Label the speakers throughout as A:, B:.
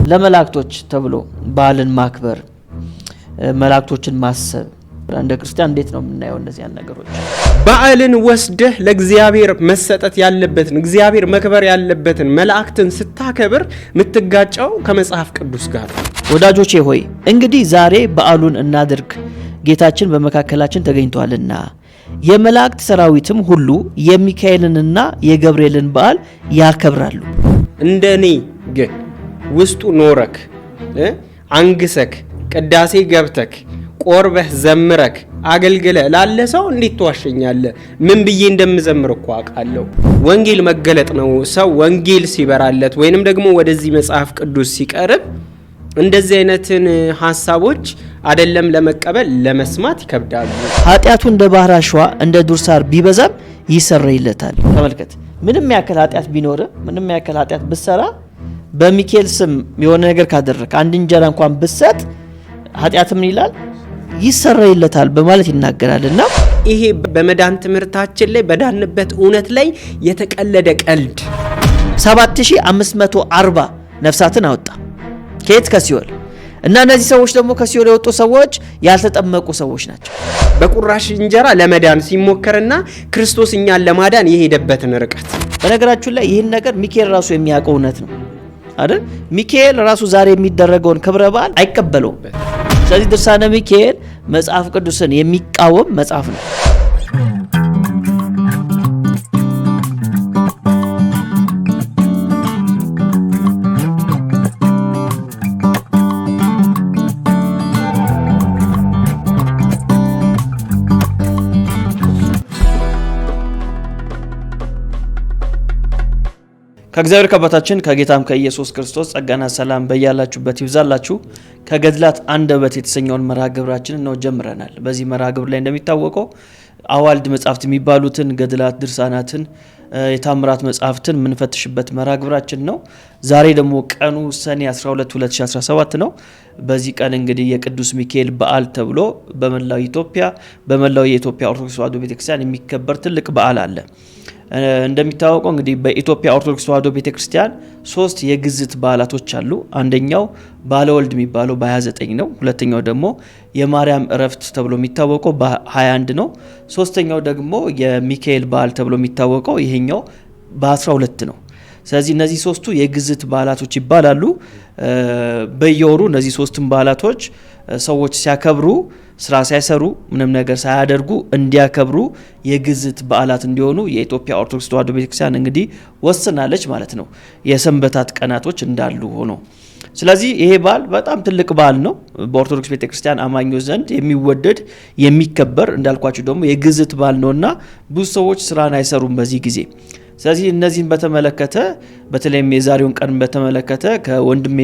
A: ለመላእክቶች ተብሎ በዓልን ማክበር መላእክቶችን ማሰብ እንደ ክርስቲያን እንዴት ነው የምናየው እነዚህ ነገሮች?
B: በዓልን ወስደህ ለእግዚአብሔር መሰጠት ያለበትን እግዚአብሔር መክበር ያለበትን መላእክትን ስታከብር ምትጋጫው ከመጽሐፍ ቅዱስ ጋር።
A: ወዳጆቼ ሆይ እንግዲህ ዛሬ በዓሉን እናድርግ፣ ጌታችን በመካከላችን ተገኝቷልና የመላእክት ሰራዊትም ሁሉ የሚካኤልንና የገብርኤልን በዓል ያከብራሉ።
B: እንደኔ ግን ውስጡ ኖረክ አንግሰክ ቅዳሴ ገብተክ ቆርበህ ዘምረክ አገልግለ ላለ ሰው እንዴት ተዋሸኛለህ? ምን ብዬ እንደምዘምር እኮ አውቃለሁ። ወንጌል መገለጥ ነው። ሰው ወንጌል ሲበራለት ወይንም ደግሞ ወደዚህ መጽሐፍ ቅዱስ ሲቀርብ እንደዚህ አይነትን ሐሳቦች አይደለም ለመቀበል ለመስማት ይከብዳሉ።
A: ኃጢያቱ እንደ ባህር አሸዋ እንደ ዱር ሳር ቢበዛም ይሰረይለታል። ተመልከት፣ ምንም ያክል ኃጢያት ቢኖር ምንም ያክል ኃጢያት ብሰራ በሚካኤል ስም የሆነ ነገር ካደረክ አንድ እንጀራ እንኳን ብሰጥ ኃጢያት ምን ይላል? ይሰረይለታል በማለት ይናገራልና
B: ይሄ በመዳን ትምህርታችን ላይ በዳንበት እውነት ላይ የተቀለደ ቀልድ
A: 7540 ነፍሳትን አወጣ ከየት? ከሲኦል። እና እነዚህ ሰዎች ደግሞ ከሲኦል የወጡ ሰዎች ያልተጠመቁ ሰዎች ናቸው።
B: በቁራሽ እንጀራ ለመዳን ሲሞከርና ክርስቶስ እኛን ለማዳን የሄደበትን ርቀት
A: በነገራችሁ ላይ ይህን ነገር ሚካኤል ራሱ የሚያውቀው እውነት ነው አይደል? ሚካኤል ራሱ ዛሬ የሚደረገውን ክብረ በዓል አይቀበለውም። ስለዚህ ድርሳነ ሚካኤል መጽሐፍ ቅዱስን የሚቃወም መጽሐፍ ነው። ከእግዚአብሔር ከአባታችን ከጌታም ከኢየሱስ ክርስቶስ ጸጋና ሰላም በያላችሁበት ይብዛላችሁ። ከገድላት አንደበት የተሰኘውን መርሃ ግብራችንን ነው ጀምረናል። በዚህ መርሃ ግብር ላይ እንደሚታወቀው አዋልድ መጻሕፍት የሚባሉትን ገድላት፣ ድርሳናትን፣ የታምራት መጻሕፍትን የምንፈትሽበት መርሃ ግብራችን ነው። ዛሬ ደግሞ ቀኑ ሰኔ 12 2017 ነው። በዚህ ቀን እንግዲህ የቅዱስ ሚካኤል በዓል ተብሎ በመላው ኢትዮጵያ በመላው የኢትዮጵያ ኦርቶዶክስ ተዋሕዶ ቤተክርስቲያን የሚከበር ትልቅ በዓል አለ። እንደሚታወቀው እንግዲህ በኢትዮጵያ ኦርቶዶክስ ተዋሕዶ ቤተክርስቲያን 3 የግዝት በዓላቶች አሉ። አንደኛው ባለወልድ የሚባለው በ29 ነው። ሁለተኛው ደግሞ የማርያም እረፍት ተብሎ የሚታወቀው በ21 ነው። ሶስተኛው ደግሞ የሚካኤል በዓል ተብሎ የሚታወቀው ይሄኛው በ12 ነው። ስለዚህ እነዚህ 3ቱ የግዝት በዓላቶች ይባላሉ። በየወሩ እነዚህ 3ቱም በዓላቶች ሰዎች ሲያከብሩ ስራ ሳይሰሩ ምንም ነገር ሳያደርጉ እንዲያከብሩ የግዝት በዓላት እንዲሆኑ የኢትዮጵያ ኦርቶዶክስ ተዋሕዶ ቤተክርስቲያን እንግዲህ ወስናለች ማለት ነው። የሰንበታት ቀናቶች እንዳሉ ሆኖ ስለዚህ ይሄ በዓል በጣም ትልቅ በዓል ነው። በኦርቶዶክስ ቤተክርስቲያን አማኞች ዘንድ የሚወደድ የሚከበር እንዳልኳችሁ ደግሞ የግዝት በዓል ነውና ብዙ ሰዎች ስራን አይሰሩም በዚህ ጊዜ። ስለዚህ እነዚህን በተመለከተ በተለይም የዛሬውን ቀን በተመለከተ ከወንድሜ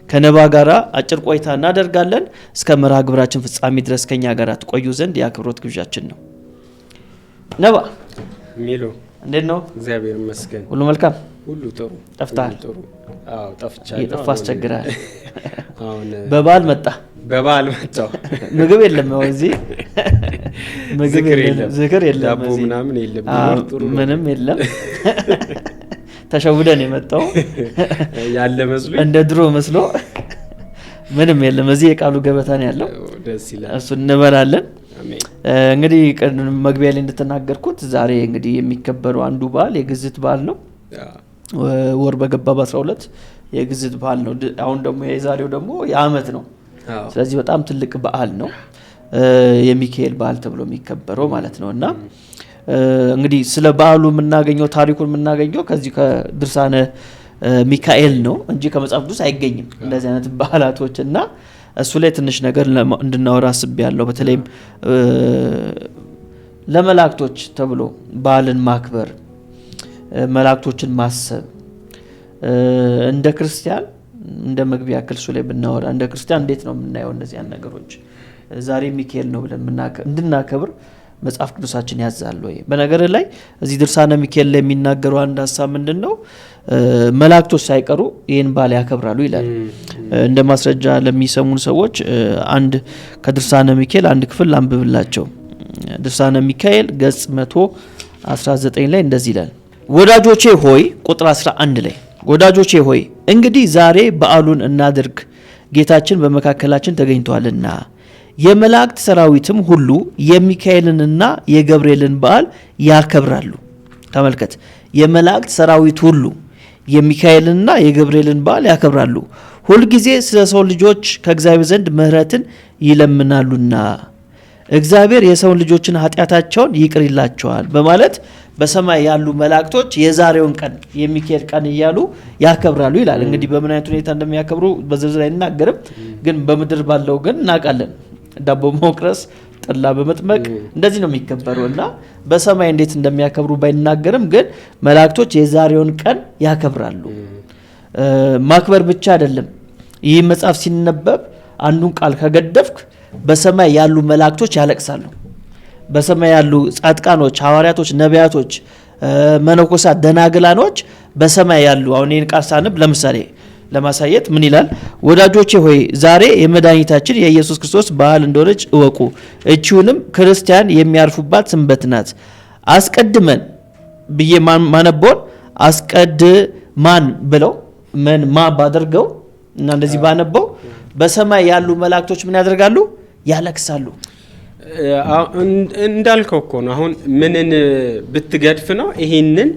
A: ከነባ ጋራ አጭር ቆይታ እናደርጋለን። እስከ መርሃ ግብራችን ፍጻሜ ድረስ ከኛ ጋር ትቆዩ ዘንድ የአክብሮት ግብዣችን ነው። ነባ
B: ሚሉ
A: እንዴት ነው?
B: እግዚአብሔር ይመስገን ሁሉ
A: መልካም፣
B: ሁሉ ጥሩ።
A: ጠፍታል?
B: አዎ ጠፍቻለሁ።
A: የጠፋ አስቸግራል። አሁን በበዓል መጣው ምግብ የለም ነው እዚህ ምግብ የለም፣ ዝክር የለም፣
B: ዳቦ ምናምን የለም፣
A: ምንም የለም። ተሸውደን የመጣው
B: ያለ መስሎ
A: እንደ ድሮ መስሎ ምንም የለም። እዚህ የቃሉ ገበታ ነው ያለው።
B: ደስ ይላል።
A: እሱ እንበላለን። እንግዲህ መግቢያ ላይ እንደተናገርኩት ዛሬ እንግዲህ የሚከበረው አንዱ በዓል የግዝት በዓል ነው። ወር በገባ በ12 የግዝት በዓል ነው። አሁን ደግሞ የዛሬው ደግሞ የዓመት ነው። ስለዚህ በጣም ትልቅ በዓል ነው የሚካኤል በዓል ተብሎ የሚከበረው ማለት ነው። እና እንግዲህ ስለ በዓሉ የምናገኘው ታሪኩን የምናገኘው ከዚህ ከድርሳነ ሚካኤል ነው እንጂ ከመጽሐፍ ቅዱስ አይገኝም እንደዚህ አይነት በዓላቶች። እና እሱ ላይ ትንሽ ነገር እንድናወራ አስቤያለሁ። በተለይም ለመላእክቶች ተብሎ በዓልን ማክበር መላእክቶችን ማሰብ እንደ ክርስቲያን እንደ መግቢያ ክልሱ ላይ ብናወራ እንደ ክርስቲያን እንዴት ነው የምናየው እነዚህ ነገሮች? ዛሬ ሚካኤል ነው ብለን እንድናከብር መጽሐፍ ቅዱሳችን ያዛል ወይ? በነገር ላይ እዚህ ድርሳነ ሚካኤል ላይ የሚናገረው አንድ ሐሳብ ምንድነው? መላእክቶች ሳይቀሩ ይህን በዓል ያከብራሉ ይላል። እንደ ማስረጃ ለሚሰሙን ሰዎች አንድ ከድርሳነ ሚካኤል አንድ ክፍል አንብብላቸው። ድርሳነ ሚካኤል ገጽ 119 ላይ እንደዚህ ይላል። ወዳጆቼ ሆይ ቁጥር 11 ላይ ወዳጆቼ ሆይ እንግዲህ ዛሬ በዓሉን እናድርግ፣ ጌታችን በመካከላችን ተገኝቷልና። የመላእክት ሰራዊትም ሁሉ የሚካኤልንና የገብርኤልን በዓል ያከብራሉ። ተመልከት፣ የመላእክት ሰራዊት ሁሉ የሚካኤልንና የገብርኤልን በዓል ያከብራሉ፣ ሁልጊዜ ስለ ሰው ልጆች ከእግዚአብሔር ዘንድ ምሕረትን ይለምናሉና እግዚአብሔር የሰውን ልጆችን ኃጢአታቸውን ይቅር ይላቸዋል በማለት በሰማይ ያሉ መላእክቶች የዛሬውን ቀን የሚካኤል ቀን እያሉ ያከብራሉ ይላል። እንግዲህ በምን አይነት ሁኔታ እንደሚያከብሩ በዝርዝር አይናገርም፣ ግን በምድር ባለው ግን እናውቃለን። ዳቦ መቁረስ፣ ጠላ በመጥመቅ እንደዚህ ነው የሚከበረው እና በሰማይ እንዴት እንደሚያከብሩ ባይናገርም ግን መላእክቶች የዛሬውን ቀን ያከብራሉ። ማክበር ብቻ አይደለም። ይህ መጽሐፍ ሲነበብ አንዱን ቃል ከገደፍክ በሰማይ ያሉ መላእክቶች ያለቅሳሉ። በሰማይ ያሉ ጻድቃኖች፣ ሐዋርያቶች፣ ነቢያቶች፣ መነኮሳት፣ ደናግላኖች በሰማይ ያሉ አሁን ይህን ቃል ሳነብ ለምሳሌ ለማሳየት ምን ይላል? ወዳጆቼ ሆይ ዛሬ የመድኃኒታችን የኢየሱስ ክርስቶስ በዓል እንደሆነች እወቁ። እቺውንም ክርስቲያን የሚያርፉባት ሰንበት ናት። አስቀድመን ብዬ ማነበውን አስቀድማን ብለው ምን ማ ባደርገው እና እንደዚህ ባነበው በሰማይ ያሉ መላእክቶች ምን ያደርጋሉ? ያለቅሳሉ።
B: እንዳልከው እኮ ነው። አሁን ምንን ብትገድፍ ነው ይሄንን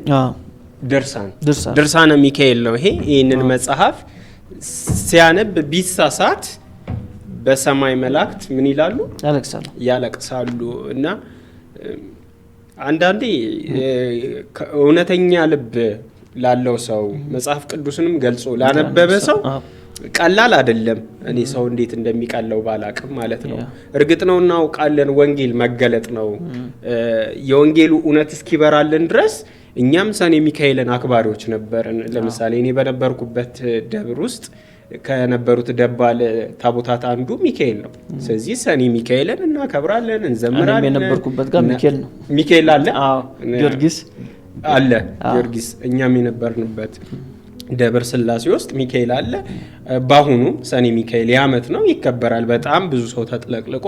B: ድርሳነ ሚካኤል ነው ይሄ። ይህንን መጽሐፍ ሲያነብ ቢሳሳት በሰማይ መላእክት ምን ይላሉ? ያለቅሳሉ። እና አንዳንዴ እውነተኛ ልብ ላለው ሰው መጽሐፍ ቅዱስንም ገልጾ ላነበበ ሰው ቀላል አይደለም። እኔ ሰው እንዴት እንደሚቀለው ባላቅም ማለት ነው። እርግጥ ነው እናውቃለን፣ ወንጌል መገለጥ ነው። የወንጌሉ እውነት እስኪበራልን ድረስ እኛም ሰኔ ሚካኤልን አክባሪዎች ነበርን። ለምሳሌ እኔ በነበርኩበት ደብር ውስጥ ከነበሩት ደባል ታቦታት አንዱ ሚካኤል ነው። ስለዚህ ሰኔ ሚካኤልን እናከብራለን፣ እንዘምራለን።
A: የነበርኩበት ጋር ሚካኤል ነው።
B: ሚካኤል አለ፣
A: ጊዮርጊስ
B: አለ፣ ጊዮርጊስ። እኛም የነበርንበት ደብር ስላሴ ውስጥ ሚካኤል አለ። በአሁኑ ሰኔ ሚካኤል የዓመት ነው፣ ይከበራል። በጣም ብዙ ሰው ተጥለቅልቆ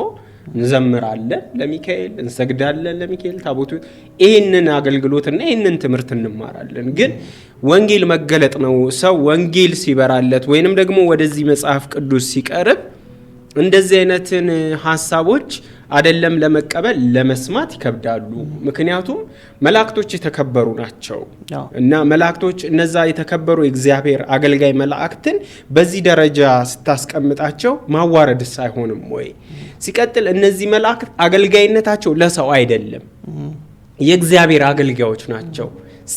B: እንዘምራለን ለሚካኤል፣ እንሰግዳለን ለሚካኤል ታቦቱ። ይህንን አገልግሎትና ይህንን ትምህርት እንማራለን። ግን ወንጌል መገለጥ ነው። ሰው ወንጌል ሲበራለት ወይንም ደግሞ ወደዚህ መጽሐፍ ቅዱስ ሲቀርብ እንደዚህ አይነትን ሀሳቦች አይደለም ለመቀበል ለመስማት ይከብዳሉ። ምክንያቱም መላእክቶች የተከበሩ ናቸው እና መላእክቶች እነዛ የተከበሩ የእግዚአብሔር አገልጋይ መላእክትን በዚህ ደረጃ ስታስቀምጣቸው ማዋረድስ አይሆንም ወይ? ሲቀጥል እነዚህ መላእክት አገልጋይነታቸው ለሰው አይደለም፣ የእግዚአብሔር አገልጋዮች ናቸው።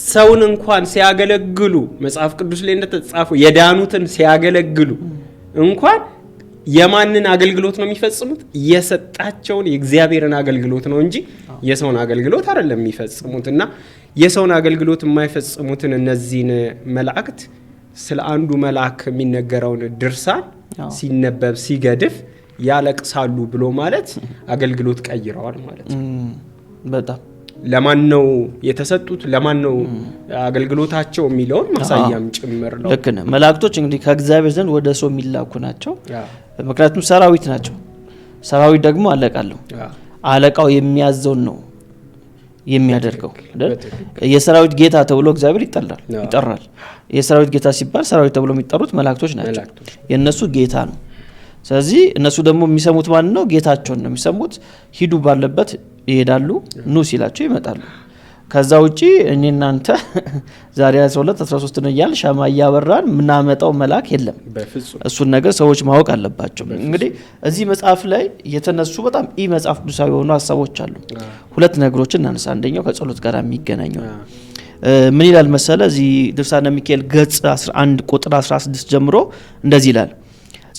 B: ሰውን እንኳን ሲያገለግሉ መጽሐፍ ቅዱስ ላይ እንደተጻፈው የዳኑትን ሲያገለግሉ እንኳን የማንን አገልግሎት ነው የሚፈጽሙት? የሰጣቸውን የእግዚአብሔርን አገልግሎት ነው እንጂ የሰውን አገልግሎት አይደለም የሚፈጽሙት። እና የሰውን አገልግሎት የማይፈጽሙትን እነዚህን መላእክት ስለ አንዱ መልአክ የሚነገረውን ድርሳን ሲነበብ ሲገድፍ ያለቅሳሉ ብሎ ማለት አገልግሎት ቀይረዋል ማለት ነው።
A: በጣም
B: ለማን ነው የተሰጡት? ለማን ነው አገልግሎታቸው የሚለውን ማሳያም ጭምር ነው።
A: ልክ ነህ። መላእክቶች እንግዲህ ከእግዚአብሔር ዘንድ ወደ ሰው የሚላኩ ናቸው። ምክንያቱም ሰራዊት ናቸው። ሰራዊት ደግሞ አለቃለሁ። አለቃው የሚያዘውን ነው የሚያደርገው። የሰራዊት ጌታ ተብሎ እግዚአብሔር ይጠራል። የሰራዊት ጌታ ሲባል ሰራዊት ተብሎ የሚጠሩት መላእክቶች ናቸው። የእነሱ ጌታ ነው። ስለዚህ እነሱ ደግሞ የሚሰሙት ማን ነው? ጌታቸውን ነው የሚሰሙት። ሂዱ ባለበት ይሄዳሉ፣ ኑ ሲላቸው ይመጣሉ። ከዛ ውጪ እኔ እናንተ ዛሬ 12 13 ነው እያል ሻማ እያበራን ምናመጣው መልአክ የለም። እሱን ነገር ሰዎች ማወቅ አለባቸው። እንግዲህ እዚህ መጽሐፍ ላይ የተነሱ በጣም መጽሐፍ ቅዱሳዊ የሆኑ ሀሳቦች አሉ። ሁለት ነገሮችን እናነሳ። አንደኛው ከጸሎት ጋር የሚገናኘው ምን ይላል መሰለ? እዚህ ድርሳነ ሚካኤል ገጽ 11 ቁጥር 16 ጀምሮ እንደዚህ ይላል።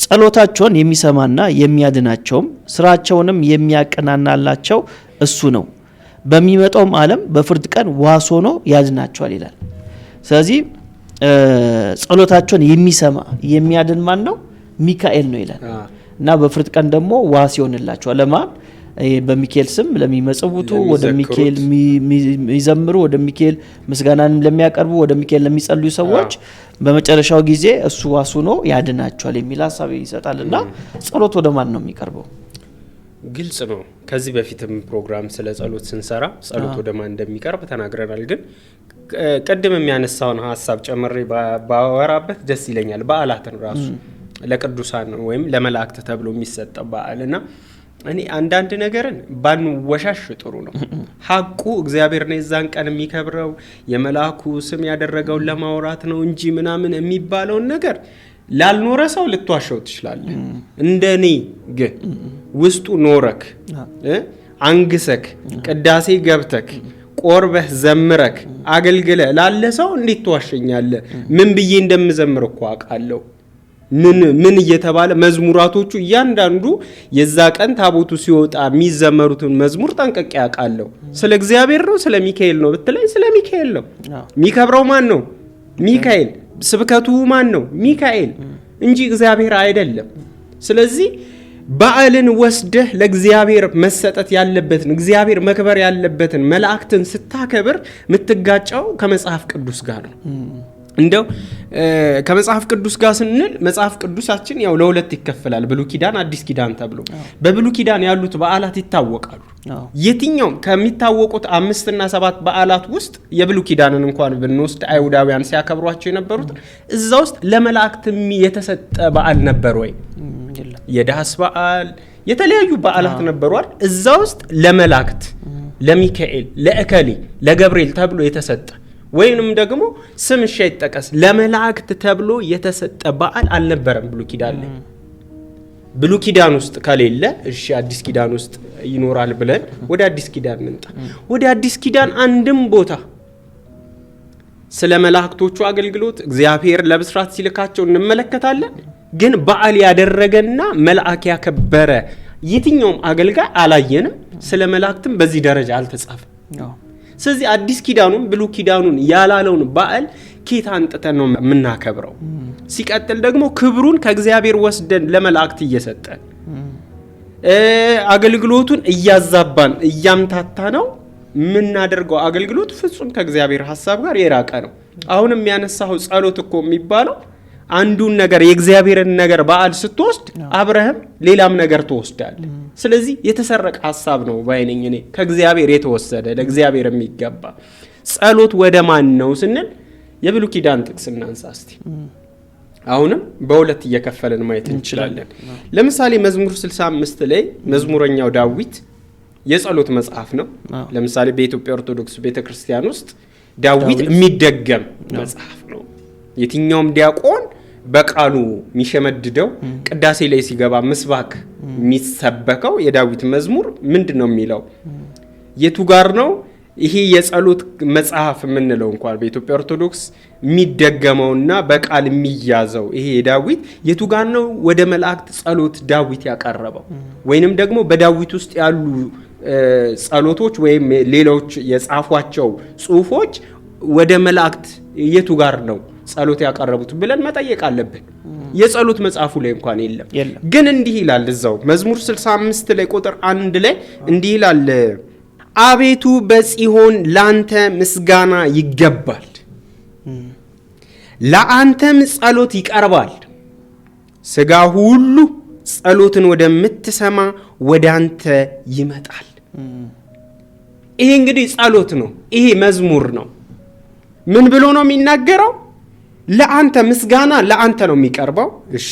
A: ጸሎታቸውን የሚሰማና የሚያድናቸውም ስራቸውንም የሚያቀናናላቸው እሱ ነው። በሚመጣውም ዓለም በፍርድ ቀን ዋስ ሆኖ ያድናቸዋል ይላል። ስለዚህ ጸሎታቸውን የሚሰማ የሚያድን ማን ነው? ሚካኤል ነው ይላል። እና በፍርድ ቀን ደግሞ ዋስ ይሆንላቸዋል። ለማን? በሚካኤል ስም ለሚመጽውቱ፣ ወደ ሚካኤል የሚዘምሩ፣ ወደ ሚካኤል ምስጋናን ለሚያቀርቡ፣ ወደ ሚካኤል ለሚጸልዩ ሰዎች በመጨረሻው ጊዜ እሱ ዋስ ሆኖ ያድናቸዋል የሚል ሀሳብ ይሰጣልና ጸሎት ወደ ማን ነው የሚቀርበው?
B: ግልጽ ነው። ከዚህ በፊትም ፕሮግራም ስለ ጸሎት ስንሰራ ጸሎት ወደ ማን እንደሚቀርብ ተናግረናል። ግን ቅድም የሚያነሳውን ሀሳብ ጨምሬ ባወራበት ደስ ይለኛል። በዓላትን ራሱ ለቅዱሳን ወይም ለመላእክት ተብሎ የሚሰጠው በዓልና እኔ አንዳንድ ነገርን ባንወሻሽ ጥሩ ነው። ሐቁ እግዚአብሔር ነው የዛን ቀን የሚከብረው የመልአኩ ስም ያደረገውን ለማውራት ነው እንጂ ምናምን የሚባለውን ነገር ላልኖረ ሰው ልትዋሸው ትችላለህ። እንደኔ ግን ውስጡ ኖረክ አንግሰክ ቅዳሴ ገብተክ ቆርበህ ዘምረክ አገልግለ ላለ ሰው እንዴት ትዋሸኛለህ? ምን ብዬ እንደምዘምር እኮ አውቃለሁ። ምን እየተባለ መዝሙራቶቹ እያንዳንዱ የዛ ቀን ታቦቱ ሲወጣ የሚዘመሩትን መዝሙር ጠንቅቄ አውቃለሁ። ስለ እግዚአብሔር ነው ስለ ሚካኤል ነው ብትለኝ ስለ ሚካኤል ነው። የሚከብረው ማን ነው? ሚካኤል። ስብከቱ ማን ነው? ሚካኤል እንጂ እግዚአብሔር አይደለም። ስለዚህ በዓልን ወስደህ ለእግዚአብሔር መሰጠት ያለበትን እግዚአብሔር መክበር ያለበትን መላእክትን ስታከብር የምትጋጨው ከመጽሐፍ ቅዱስ ጋር ነው። እንደው ከመጽሐፍ ቅዱስ ጋር ስንል መጽሐፍ ቅዱሳችን ያው ለሁለት ይከፈላል፣ ብሉይ ኪዳን አዲስ ኪዳን ተብሎ። በብሉይ ኪዳን ያሉት በዓላት ይታወቃሉ። የትኛውም ከሚታወቁት 5 እና 7 በዓላት ውስጥ የብሉይ ኪዳንን እንኳን ብንወስድ አይሁዳውያን ሲያከብሯቸው የነበሩት እዛ ውስጥ ለመላእክት የተሰጠ በዓል ነበር ወይ? የዳስ በዓል የተለያዩ በዓላት ነበሯል። እዛ ውስጥ ለመላእክት ለሚካኤል፣ ለእከሌ፣ ለገብርኤል ተብሎ የተሰጠ ወይንም ደግሞ ስም እሺ አይጠቀስ ለመላእክት ተብሎ የተሰጠ በዓል አልነበረም ብሉይ ኪዳን ላይ። ብሉይ ኪዳን ውስጥ ከሌለ እሺ አዲስ ኪዳን ውስጥ ይኖራል ብለን ወደ አዲስ ኪዳን እንጣ። ወደ አዲስ ኪዳን አንድም ቦታ ስለ መላእክቶቹ አገልግሎት እግዚአብሔር ለብስራት ሲልካቸው እንመለከታለን። ግን በዓል ያደረገና መልአክ ያከበረ የትኛውም አገልጋይ አላየንም። ስለ መላእክትም በዚህ ደረጃ አልተጻፈም። ስለዚህ አዲስ ኪዳኑን ብሉይ ኪዳኑን ያላለውን በዓል ኬት አንጥተን ነው የምናከብረው? ሲቀጥል ደግሞ ክብሩን ከእግዚአብሔር ወስደን ለመላእክት እየሰጠን አገልግሎቱን እያዛባን እያምታታ ነው የምናደርገው። አገልግሎት ፍጹም ከእግዚአብሔር ሐሳብ ጋር የራቀ ነው። አሁን የሚያነሳው ጸሎት እኮ የሚባለው አንዱን ነገር የእግዚአብሔርን ነገር በዓል ስትወስድ አብረህም ሌላም ነገር ትወስዳለህ። ስለዚህ የተሰረቀ ሐሳብ ነው ባይነኝ እኔ ከእግዚአብሔር የተወሰደ ለእግዚአብሔር የሚገባ። ጸሎት ወደ ማን ነው ስንል የብሉይ ኪዳን ጥቅስ እናንሳ እስቲ። አሁንም በሁለት እየከፈለን ማየት እንችላለን። ለምሳሌ መዝሙር 65 ላይ መዝሙረኛው ዳዊት የጸሎት መጽሐፍ ነው። ለምሳሌ በኢትዮጵያ ኦርቶዶክስ ቤተክርስቲያን ውስጥ ዳዊት የሚደገም መጽሐፍ ነው። የትኛውም ዲያቆን በቃሉ የሚሸመድደው ቅዳሴ ላይ ሲገባ ምስባክ የሚሰበከው የዳዊት መዝሙር ምንድነው የሚለው? የቱ ጋር ነው ይሄ የጸሎት መጽሐፍ የምንለው? እንኳን በኢትዮጵያ ኦርቶዶክስ የሚደገመውና በቃል የሚያዘው ይሄ የዳዊት የቱ ጋር ነው? ወደ መላእክት ጸሎት ዳዊት ያቀረበው ወይንም ደግሞ በዳዊት ውስጥ ያሉ ጸሎቶች ወይም ሌሎች የጻፏቸው ጽሁፎች ወደ መላእክት የቱ ጋር ነው ጸሎት ያቀረቡት ብለን መጠየቅ አለብን። የጸሎት መጽሐፉ ላይ እንኳን የለም። ግን እንዲህ ይላል እዛው መዝሙር 65 ላይ ቁጥር 1 ላይ እንዲህ ይላል፣ አቤቱ በጽዮን ላንተ ምስጋና ይገባል፣ ለአንተም ጸሎት ይቀርባል። ሥጋ ሁሉ ጸሎትን ወደምትሰማ ወደ አንተ ይመጣል። ይሄ እንግዲህ ጸሎት ነው። ይሄ መዝሙር ነው። ምን ብሎ ነው የሚናገረው? ለአንተ ምስጋና ለአንተ ነው የሚቀርበው። እሺ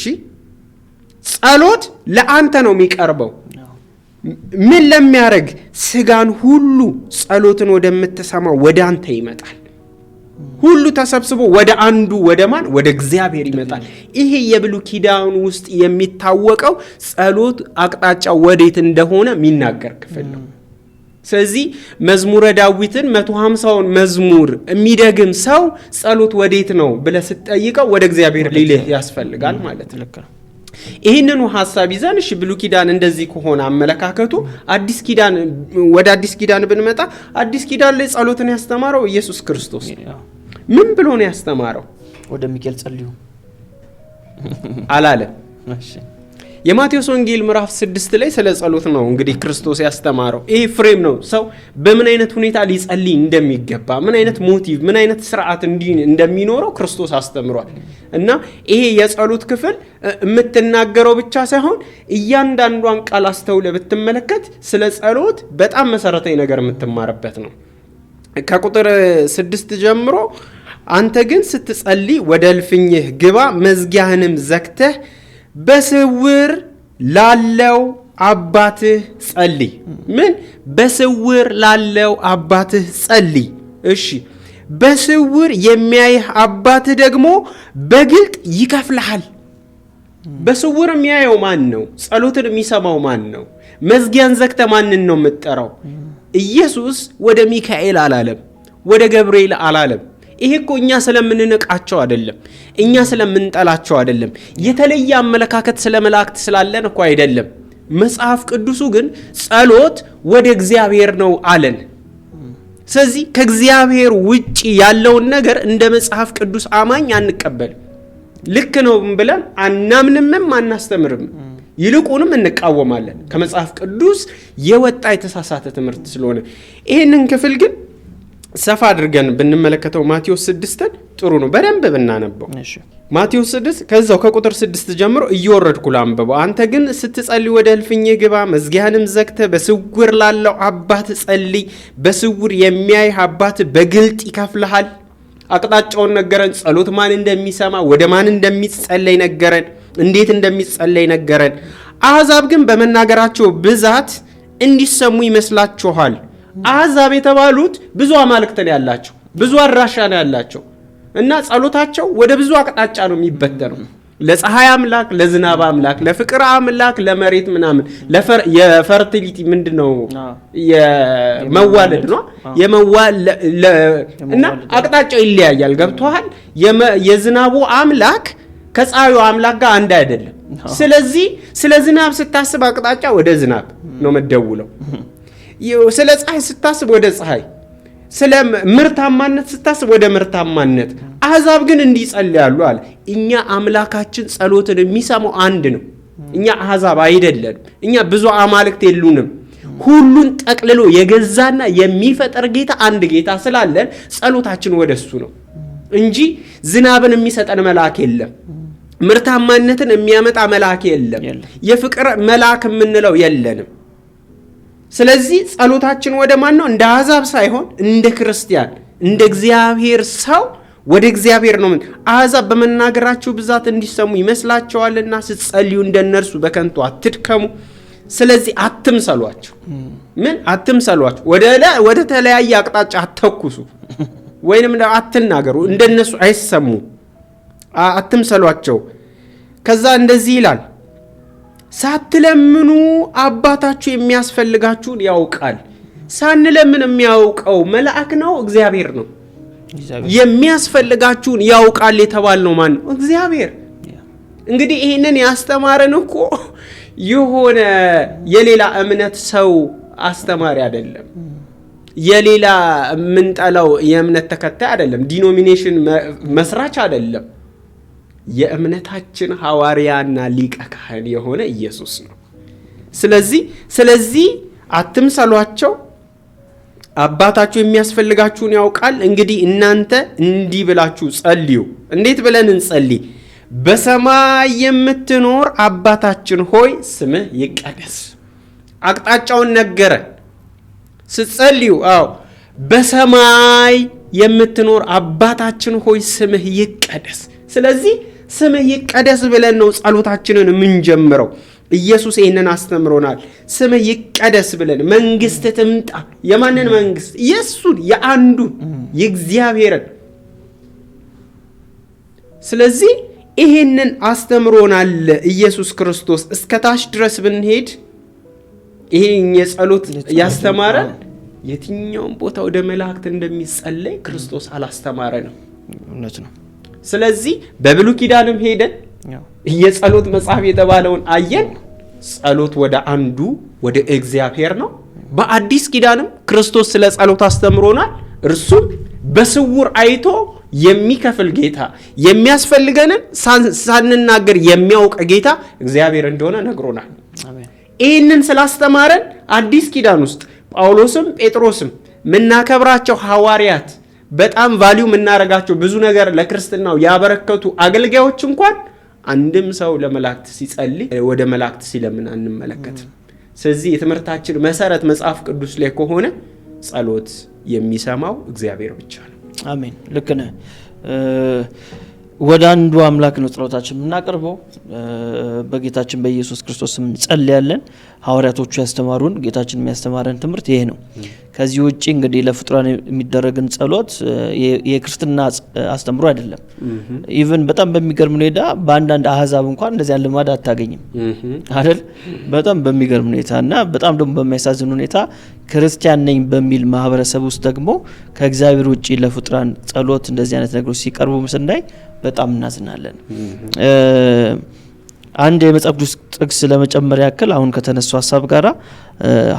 B: ጸሎት ለአንተ ነው የሚቀርበው። ምን ለሚያደርግ? ሥጋን ሁሉ ጸሎትን ወደምትሰማው ወደ አንተ ይመጣል። ሁሉ ተሰብስቦ ወደ አንዱ ወደ ማን? ወደ እግዚአብሔር ይመጣል። ይሄ የብሉይ ኪዳን ውስጥ የሚታወቀው ጸሎት አቅጣጫ ወዴት እንደሆነ የሚናገር ክፍል ነው። ስለዚህ መዝሙረ ዳዊትን 150ውን መዝሙር የሚደግም ሰው ጸሎት ወዴት ነው ብለህ ስትጠይቀው ወደ እግዚአብሔር ሊልህ ያስፈልጋል ማለት ነው። ይህንኑ ሐሳብ ይዘን እሺ ብሉይ ኪዳን እንደዚህ ከሆነ አመለካከቱ ወደ አዲስ ኪዳን ብንመጣ አዲስ ኪዳን ላይ ጸሎትን ያስተማረው ኢየሱስ ክርስቶስ ምን ብሎ ነው ያስተማረው?
A: ወደ ሚካኤል ጸልዩ
B: አላለም። እሺ የማቴዎስ ወንጌል ምዕራፍ 6 ላይ ስለ ጸሎት ነው እንግዲህ ክርስቶስ ያስተማረው። ይሄ ፍሬም ነው ሰው በምን አይነት ሁኔታ ሊጸልይ እንደሚገባ፣ ምን አይነት ሞቲቭ፣ ምን አይነት ስርዓት እንደሚኖረው ክርስቶስ አስተምሯል። እና ይሄ የጸሎት ክፍል የምትናገረው ብቻ ሳይሆን እያንዳንዷን ቃል አስተውለ ብትመለከት ስለ ጸሎት በጣም መሰረታዊ ነገር የምትማርበት ነው። ከቁጥር 6 ጀምሮ አንተ ግን ስትጸልይ ወደ እልፍኝህ ግባ፣ መዝጊያህንም ዘግተህ በስውር ላለው አባትህ ጸልይ። ምን? በስውር ላለው አባትህ ጸልይ። እሺ፣ በስውር የሚያይህ አባትህ ደግሞ በግልጥ ይከፍልሃል። በስውር የሚያየው ማን ነው? ጸሎትን የሚሰማው ማን ነው? መዝጊያን ዘግተ ማንን ነው የምትጠራው? ኢየሱስ ወደ ሚካኤል አላለም፣ ወደ ገብርኤል አላለም። ይሄ እኮ እኛ ስለምንንቃቸው አይደለም፣ እኛ ስለምንጠላቸው አይደለም፣ የተለየ አመለካከት ስለ መላእክት ስላለን እኮ አይደለም። መጽሐፍ ቅዱሱ ግን ጸሎት ወደ እግዚአብሔር ነው አለን። ስለዚህ ከእግዚአብሔር ውጪ ያለውን ነገር እንደ መጽሐፍ ቅዱስ አማኝ አንቀበልም። ልክ ነው ብለን አናምንምም፣ አናስተምርም፣ ይልቁንም እንቃወማለን። ከመጽሐፍ ቅዱስ የወጣ የተሳሳተ ትምህርት ስለሆነ ይህንን ክፍል ግን ሰፋ አድርገን ብንመለከተው ማቴዎስ 6ን ጥሩ ነው በደንብ ብናነበው። ማቴዎስ 6 ከዛው ከቁጥር 6 ጀምሮ እየወረድኩ ላንብበው። አንተ ግን ስትጸልይ ወደ እልፍኝህ ግባ፣ መዝጊያህንም ዘግተህ በስውር ላለው አባት ጸልይ። በስውር የሚያይህ አባት በግልጥ ይከፍልሃል። አቅጣጫውን ነገረን። ጸሎት ማን እንደሚሰማ ወደ ማን እንደሚጸለይ ነገረን። እንዴት እንደሚጸለይ ነገረን። አሕዛብ ግን በመናገራቸው ብዛት እንዲሰሙ ይመስላችኋል። አሕዛብ የተባሉት ብዙ አማልክት ነው ያላቸው፣ ብዙ አድራሻ ነው ያላቸው እና ጸሎታቸው ወደ ብዙ አቅጣጫ ነው የሚበተነው። ለፀሐይ አምላክ፣ ለዝናብ አምላክ፣ ለፍቅር አምላክ፣ ለመሬት ምናምን፣ የፈርቲሊቲ ምንድነው የመዋለድ ነው እና አቅጣጫው ይለያያል። ገብቶሃል? የዝናቡ አምላክ ከፀሐዩ አምላክ ጋር አንድ አይደለም። ስለዚህ ስለ ዝናብ ስታስብ አቅጣጫ ወደ ዝናብ ነው መደውለው። ስለ ፀሐይ ስታስብ ወደ ፀሐይ፣ ስለ ምርታማነት ስታስብ ወደ ምርታማነት። አሕዛብ ግን እንዲጸልያሉ አለ። እኛ አምላካችን ጸሎትን የሚሰማው አንድ ነው። እኛ አሕዛብ አይደለንም። እኛ ብዙ አማልክት የሉንም። ሁሉን ጠቅልሎ የገዛና የሚፈጠር ጌታ አንድ ጌታ ስላለን ጸሎታችን ወደሱ ነው እንጂ ዝናብን የሚሰጠን መልአክ የለም። ምርታማነትን የሚያመጣ መልአክ የለም። የፍቅር መልአክ የምንለው የለንም። ስለዚህ ጸሎታችን ወደ ማን ነው? እንደ አሕዛብ ሳይሆን እንደ ክርስቲያን፣ እንደ እግዚአብሔር ሰው ወደ እግዚአብሔር ነው። አሕዛብ በመናገራቸው ብዛት እንዲሰሙ ይመስላቸዋልና ስትጸልዩ እንደነርሱ በከንቱ አትድከሙ። ስለዚህ አትምሰሏቸው። ምን አትምሰሏቸው? ወደ ተለያየ አቅጣጫ አትተኩሱ ወይንም አትናገሩ። እንደነሱ አይሰሙ፣ አትምሰሏቸው። ከዛ እንደዚህ ይላል፣ ሳትለምኑ አባታችሁ የሚያስፈልጋችሁን ያውቃል። ሳንለምን የሚያውቀው መልአክ ነው? እግዚአብሔር ነው። የሚያስፈልጋችሁን ያውቃል የተባልነው ማን ነው? እግዚአብሔር። እንግዲህ ይህንን ያስተማረን እኮ የሆነ የሌላ እምነት ሰው አስተማሪ አይደለም። የሌላ የምንጠላው የእምነት ተከታይ አይደለም። ዲኖሚኔሽን መስራች አይደለም። የእምነታችን ሐዋርያና ሊቀ ካህን የሆነ ኢየሱስ ነው። ስለዚህ አትምሰሏቸው፣ አባታችሁ የሚያስፈልጋችሁን ያውቃል። እንግዲህ እናንተ እንዲህ ብላችሁ ጸልዩ። እንዴት ብለን እንጸልይ? በሰማይ የምትኖር አባታችን ሆይ ስምህ ይቀደስ። አቅጣጫውን ነገረን። ስትጸልዩ በሰማይ የምትኖር አባታችን ሆይ ስምህ ይቀደስ። ስለዚህ ስምህ ይቀደስ ብለን ነው ጸሎታችንን የምንጀምረው። ኢየሱስ ይህንን አስተምሮናል። ስምህ ይቀደስ ብለን መንግስት ትምጣ። የማንን መንግስት? የእሱን፣ የአንዱን፣ የእግዚአብሔርን። ስለዚህ ይህንን አስተምሮናል ኢየሱስ ክርስቶስ። እስከታች ድረስ ብንሄድ ይሄ የጸሎት ያስተማረን የትኛውም ቦታ ወደ መላእክት እንደሚጸለይ ክርስቶስ አላስተማረንም።
A: እውነት ነው።
B: ስለዚህ በብሉይ ኪዳንም ሄደን የጸሎት መጽሐፍ የተባለውን አየን። ጸሎት ወደ አንዱ ወደ እግዚአብሔር ነው። በአዲስ ኪዳንም ክርስቶስ ስለ ጸሎት አስተምሮናል። እርሱም በስውር አይቶ የሚከፍል ጌታ፣ የሚያስፈልገንን ሳንናገር የሚያውቅ ጌታ እግዚአብሔር እንደሆነ ነግሮናል። ይህንን ስላስተማረን አዲስ ኪዳን ውስጥ ጳውሎስም ጴጥሮስም ምናከብራቸው ሐዋርያት፣ በጣም ቫልዩ የምናረጋቸው ብዙ ነገር ለክርስትናው ያበረከቱ አገልጋዮች እንኳን አንድም ሰው ለመላእክት ሲጸልይ ወደ መላእክት ሲለምን አንመለከትም። ስለዚህ የትምህርታችን መሰረት መጽሐፍ ቅዱስ ላይ ከሆነ ጸሎት የሚሰማው እግዚአብሔር ብቻ ነው።
A: አሜን። ልክ ነህ። ወደ አንዱ አምላክ ነው ጸሎታችን የምናቀርበው። በጌታችን በኢየሱስ ክርስቶስ ስም እንጸልያለን። ሐዋርያቶቹ ያስተማሩን፣ ጌታችን የሚያስተማረን ትምህርት ይሄ ነው። ከዚህ ውጪ እንግዲህ ለፍጡራን የሚደረግን ጸሎት የክርስትና አስተምሮ አይደለም። ኢቭን በጣም በሚገርም ሁኔታ በአንዳንድ አህዛብ እንኳን እንደዚህ ያለ ልማድ አታገኝም አይደል? በጣም በሚገርም ሁኔታ እና በጣም ደግሞ በሚያሳዝን ሁኔታ ክርስቲያን ነኝ በሚል ማህበረሰብ ውስጥ ደግሞ ከእግዚአብሔር ውጪ ለፍጡራን ጸሎት እንደዚህ አይነት ነገሮች ሲቀርቡ ስናይ በጣም እናዝናለን። አንድ የመጽሐፍ ቅዱስ ጥቅስ ለመጨመር ያክል አሁን ከተነሱ ሀሳብ ጋራ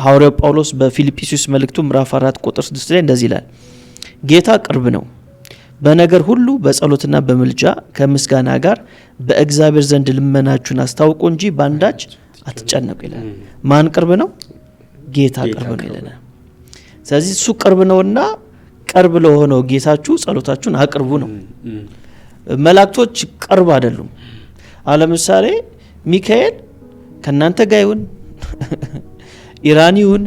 A: ሐዋርያው ጳውሎስ በፊልጵስዩስ መልእክቱ ምዕራፍ 4 ቁጥር 6 ላይ እንደዚህ ይላል፣ ጌታ ቅርብ ነው፣ በነገር ሁሉ በጸሎትና በምልጃ ከምስጋና ጋር በእግዚአብሔር ዘንድ ልመናችሁን አስታውቁ እንጂ ባንዳች አትጨነቁ ይላል። ማን ቅርብ ነው? ጌታ ቅርብ ነው ይለናል። ስለዚህ እሱ ቅርብ ነውና ቅርብ ለሆነው ጌታችሁ ጸሎታችሁን አቅርቡ ነው። መላእክቶች ቅርብ አይደሉም። ለምሳሌ ሚካኤል ከናንተ ጋር ይሁን ኢራን ይሁን